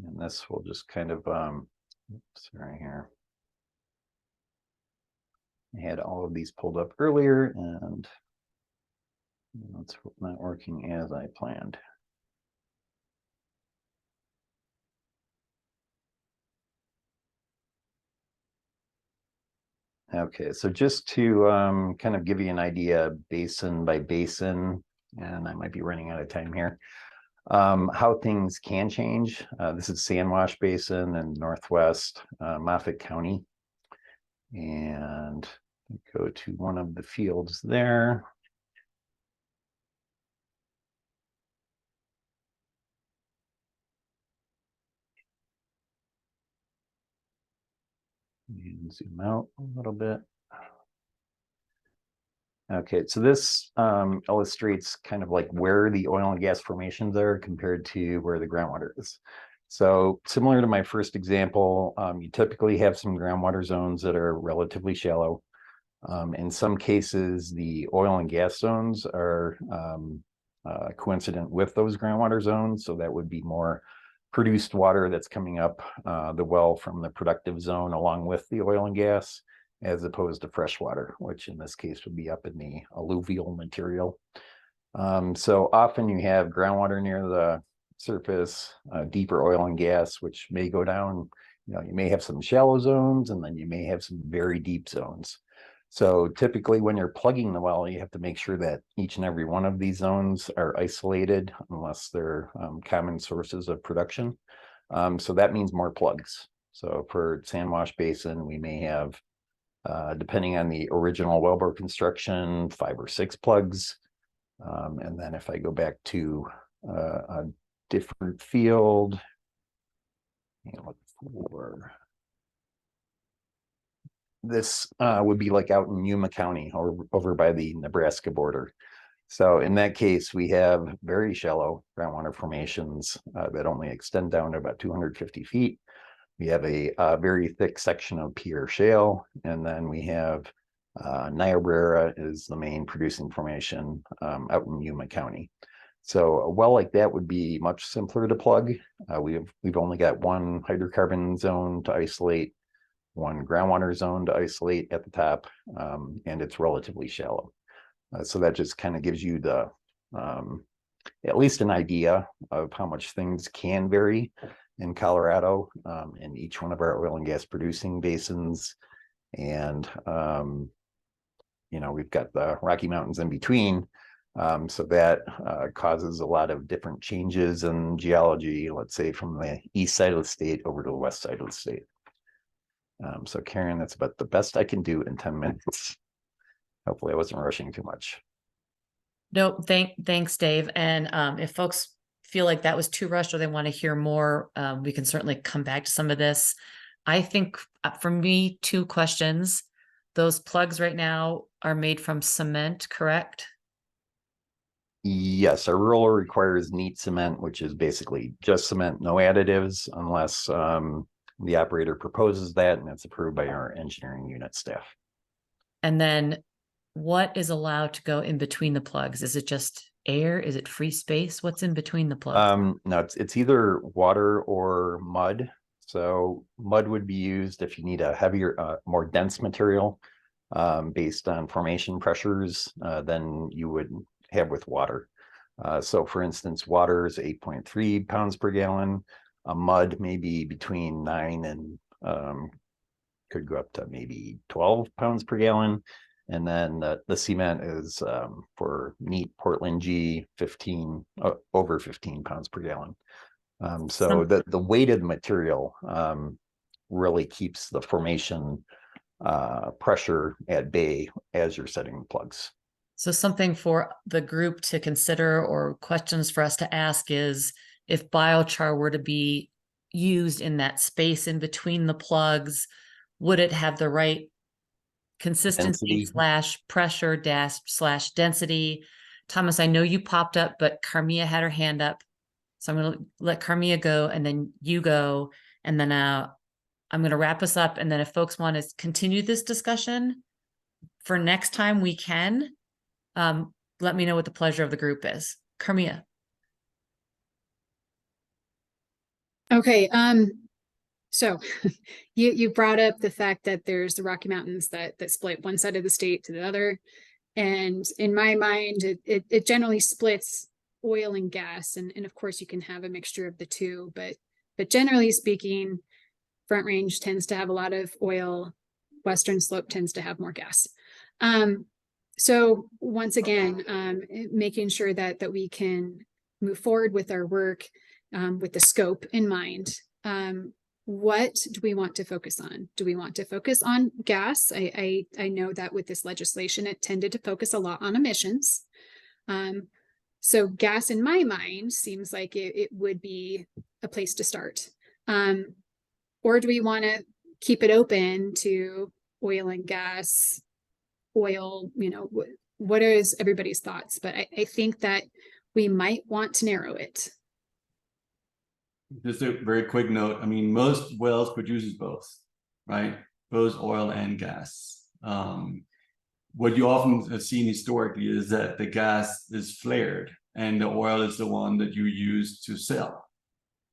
And this will just kind of, sorry here. I had all of these pulled up earlier and it's not working as I planned. Okay, so just to kind of give you an idea, basin by basin, and I might be running out of time here, how things can change. This is Sandwash Basin in Northwest Moffat County. And go to one of the fields there. And zoom out a little bit. Okay, so this illustrates kind of like where the oil and gas formations are compared to where the groundwater is. So similar to my first example, you typically have some groundwater zones that are relatively shallow. In some cases, the oil and gas zones are coincident with those groundwater zones. So that would be more produced water that's coming up the well from the productive zone along with the oil and gas, as opposed to fresh water, which in this case would be up in the alluvial material. So often you have groundwater near the surface, deeper oil and gas, which may go down. You know, you may have some shallow zones and then you may have some very deep zones. So typically when you're plugging the well, you have to make sure that each and every one of these zones are isolated unless they're common sources of production. So that means more plugs. So for Sandwash Basin, we may have, depending on the original wellbore construction, 5 or 6 plugs. And then if I go back to a different field, and look for this would be like out in Yuma County or over by the Nebraska border. So in that case, we have very shallow groundwater formations that only extend down to about 250 feet. We have a very thick section of Pierre Shale, and then we have Niobrara is the main producing formation out in Yuma County. So a well like that would be much simpler to plug. We've only got one hydrocarbon zone to isolate, one groundwater zone to isolate at the top, and it's relatively shallow. So that just kind of gives you the at least an idea of how much things can vary in Colorado in each one of our oil and gas producing basins. And you know, we've got the Rocky Mountains in between. So that causes a lot of different changes in geology, let's say from the east side of the state over to the west side of the state. So Karen, that's about the best I can do in 10 minutes. Hopefully I wasn't rushing too much. Nope. Thanks, Dave. And if folks feel like that was too rushed or they want to hear more, we can certainly come back to some of this. I think for me, 2 questions. Those plugs right now are made from cement, correct? Yes, our rule requires neat cement, which is basically just cement, no additives, unless the operator proposes that and it's approved by our engineering unit staff. And then what is allowed to go in between the plugs? Is it just air? Is it free space? What's in between the plugs? No, it's either water or mud. So mud would be used if you need a heavier, more dense material based on formation pressures than you would have with water. So for instance, water is 8.3 pounds per gallon. Mud may be between 9 and could go up to maybe 12 pounds per gallon. And then the cement is for neat Portland G 15 over 15 pounds per gallon. So the weight of the material really keeps the formation pressure at bay as you're setting the plugs. So something for the group to consider or questions for us to ask is if biochar were to be used in that space in between the plugs, would it have the right consistency slash pressure dash slash density? Thomas, I know you popped up, but Carmia had her hand up. So I'm going to let Carmia go and then you go. And then I'm going to wrap us up. And then if folks want to continue this discussion for next time, we can. Let me know what the pleasure of the group is. Carmia. Okay, so you brought up the fact that there's the Rocky Mountains that split one side of the state to the other. And in my mind, it generally splits oil and gas. And of course you can have a mixture of the two, but generally speaking, Front Range tends to have a lot of oil, Western Slope tends to have more gas. So once again, making sure that we can move forward with our work with the scope in mind. What do we want to focus on? Do we want to focus on gas? I know that with this legislation, it tended to focus a lot on emissions. So gas in my mind seems like it would be a place to start. Or do we want to keep it open to oil and gas, oil, what is everybody's thoughts? But I think that we might want to narrow it. Just a very quick note. I mean, most wells produces both, right? Both oil and gas. What you often have seen historically is that the gas is flared and the oil is the one that you use to sell.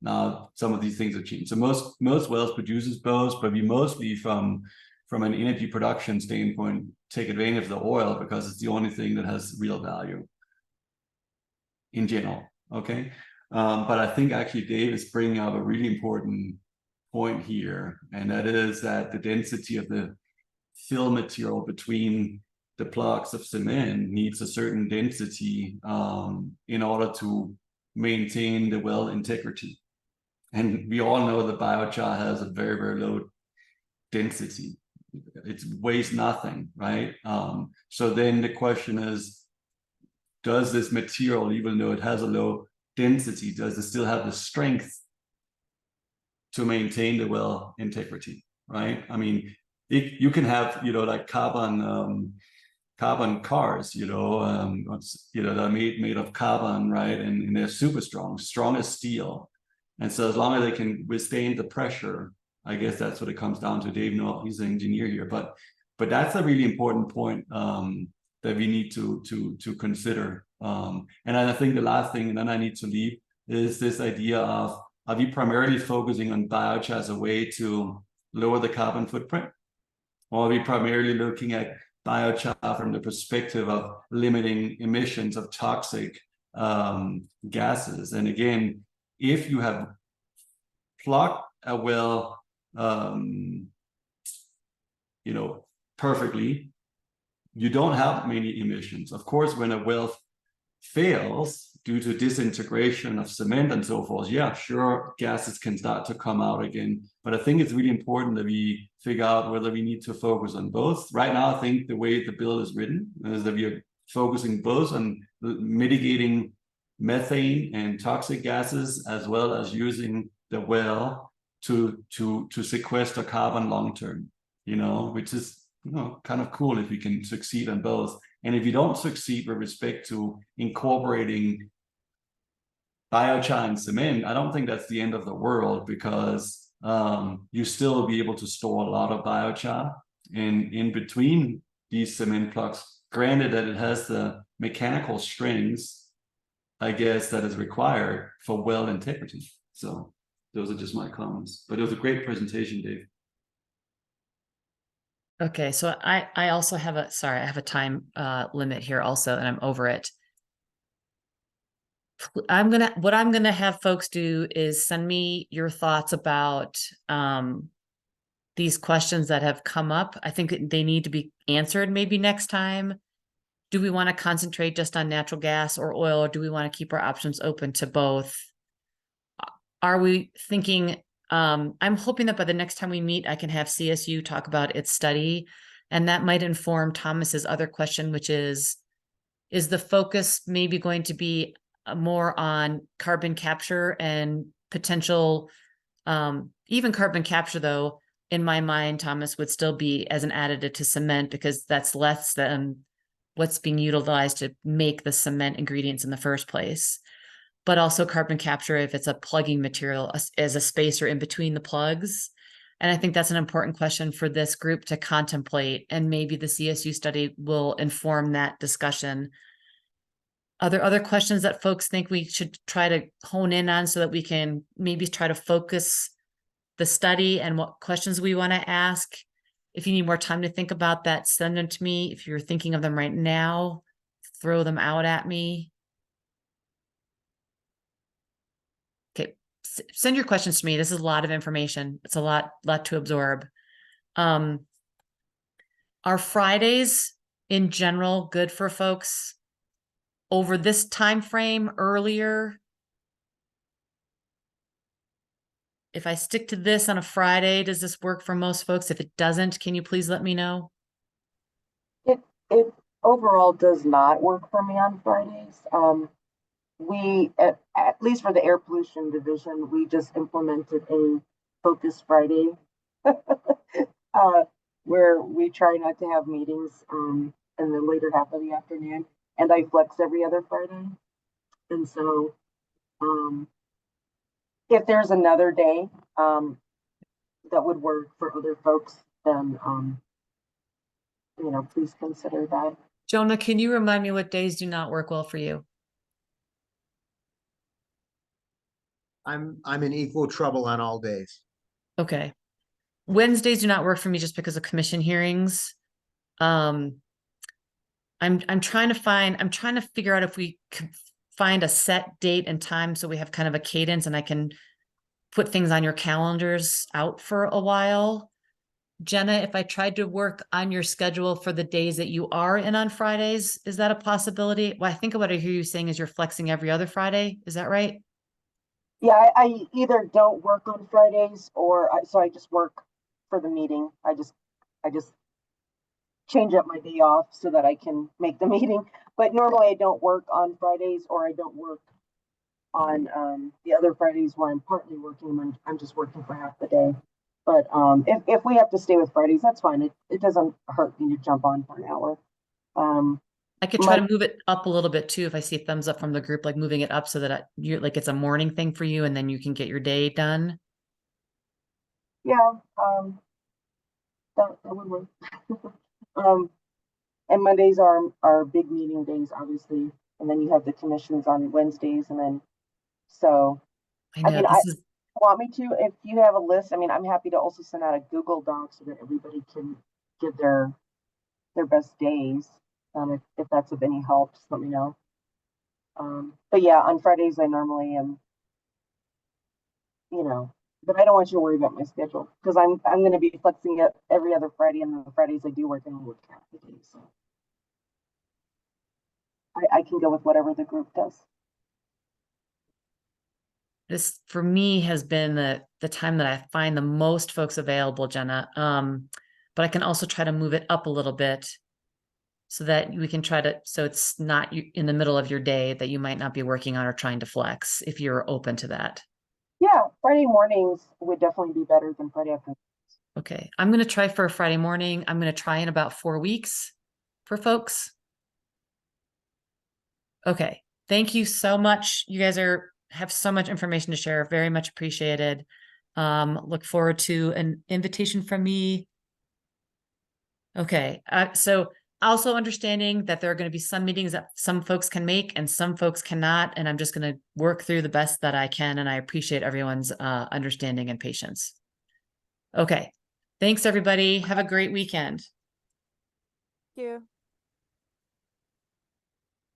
Now, some of these things have changed. So most wells produces both, but we mostly from an energy production standpoint, take advantage of the oil because it's the only thing that has real value in general, okay? But I think actually Dave is bringing up a really important point here, and that is that the density of the fill material between the blocks of cement needs a certain density in order to maintain the well integrity. And we all know that biochar has a very, very low density. It weighs nothing, right? So then the question is, does this material, even though it has a low density, does it still have the strength to maintain the well integrity, right? I mean, you can have, like carbon cars, that are made of carbon, right? And they're super strong as steel. And so as long as they can withstand the pressure, I guess that's what it comes down to. Dave, no, he's an engineer here, but that's a really important point that we need to consider. And I think the last thing, and then I need to leave, is this idea of, are we primarily focusing on biochar as a way to lower the carbon footprint? Or are we primarily looking at biochar from the perspective of limiting emissions of toxic gases? And again, if you have plugged a well, perfectly, you don't have many emissions. Of course, when a well fails due to disintegration of cement and so forth, yeah, sure, gases can start to come out again. But I think it's really important that we figure out whether we need to focus on both. Right now, I think the way the bill is written is that we are focusing both on mitigating methane and toxic gases, as well as using the well to sequester carbon long term, which is kind of cool if we can succeed on both. And if you don't succeed with respect to incorporating biochar and cement, I don't think that's the end of the world, because you still will be able to store a lot of biochar in between these cement plugs, granted that it has the mechanical strengths, I guess, that is required for well integrity. So those are just my comments, but it was a great presentation, Dave. Okay, so I also have I have a time limit here also, and I'm over it. What I'm gonna have folks do is send me your thoughts about these questions that have come up. I think they need to be answered maybe next time. Do we want to concentrate just on natural gas or oil, or do we want to keep our options open to both? Are we thinking, I'm hoping that by the next time we meet, I can have CSU talk about its study, and that might inform Thomas's other question, which is the focus maybe going to be more on carbon capture and potential, even carbon capture, though, in my mind, Thomas, would still be as an additive to cement, because that's less than what's being utilized to make the cement ingredients in the first place. But also carbon capture if it's a plugging material as a spacer in between the plugs. And I think that's an important question for this group to contemplate, and maybe the CSU study will inform that discussion. Are there other questions that folks think we should try to hone in on so that we can maybe try to focus the study and what questions we want to ask? If you need more time to think about that, send them to me. If you're thinking of them right now, throw them out at me. Okay, send your questions to me. This is a lot of information. It's a lot to absorb. Are Fridays in general good for folks over this time frame earlier? If I stick to this on a Friday, does this work for most folks? If it doesn't, can you please let me know? It overall does not work for me on Fridays. We, at least for the air pollution division, we just implemented a focus Friday, where we try not to have meetings in the later half of the afternoon, and I flex every other Friday. And so, if there's another day that would work for other folks, then please consider that. Jonah, can you remind me what days do not work well for you? I'm in equal trouble on all days. Okay. Wednesdays do not work for me just because of commission hearings. I'm trying to figure out if we could find a set date and time so we have kind of a cadence and I can put things on your calendars out for a while. Jenna, if I tried to work on your schedule for the days that you are in on Fridays, is that a possibility? Well, I think what I hear you saying is you're flexing every other Friday. Is that right? Yeah, I either don't work on Fridays so I just work for the meeting. I just change up my day off so that I can make the meeting. But normally I don't work on Fridays, or I don't work on the other Fridays where I'm partly working. I'm just working for half the day. But if we have to stay with Fridays, that's fine. It doesn't hurt me to jump on for an hour. I could try to move it up a little bit too if I see thumbs up from the group, like moving it up so that you're like it's a morning thing for you and then you can get your day done. Yeah, that would work. And Mondays are big meeting days, obviously, and then you have the commissions on Wednesdays, and then so. I know mean, this is want me to, if you have a list, I mean, I'm happy to also send out a Google Doc so that everybody can give their best days. If that's of any help, just let me know. But yeah, on Fridays I normally am, but I don't want you to worry about my schedule because I'm going to be flexing it every other Friday, and then the Fridays I do work and I work half the day, so I can go with whatever the group does. this for me has been the time that I find the most folks available, Jenna. But I can also try to move it up a little bit so that we can try to, so it's not in the middle of your day that you might not be working on or trying to flex if you're open to that. Yeah, Friday mornings would definitely be better than Friday afternoon. Okay, I'm going to try for a Friday morning. I'm going to try in about 4 weeks for folks. Okay, thank you so much. You guys have so much information to share. Very much appreciated. Look forward to an invitation from me. Okay, so also understanding that there are going to be some meetings that some folks can make and some folks cannot, and I'm just going to work through the best that I can, and I appreciate everyone's understanding and patience. Okay, thanks everybody. Have a great weekend. Thank you.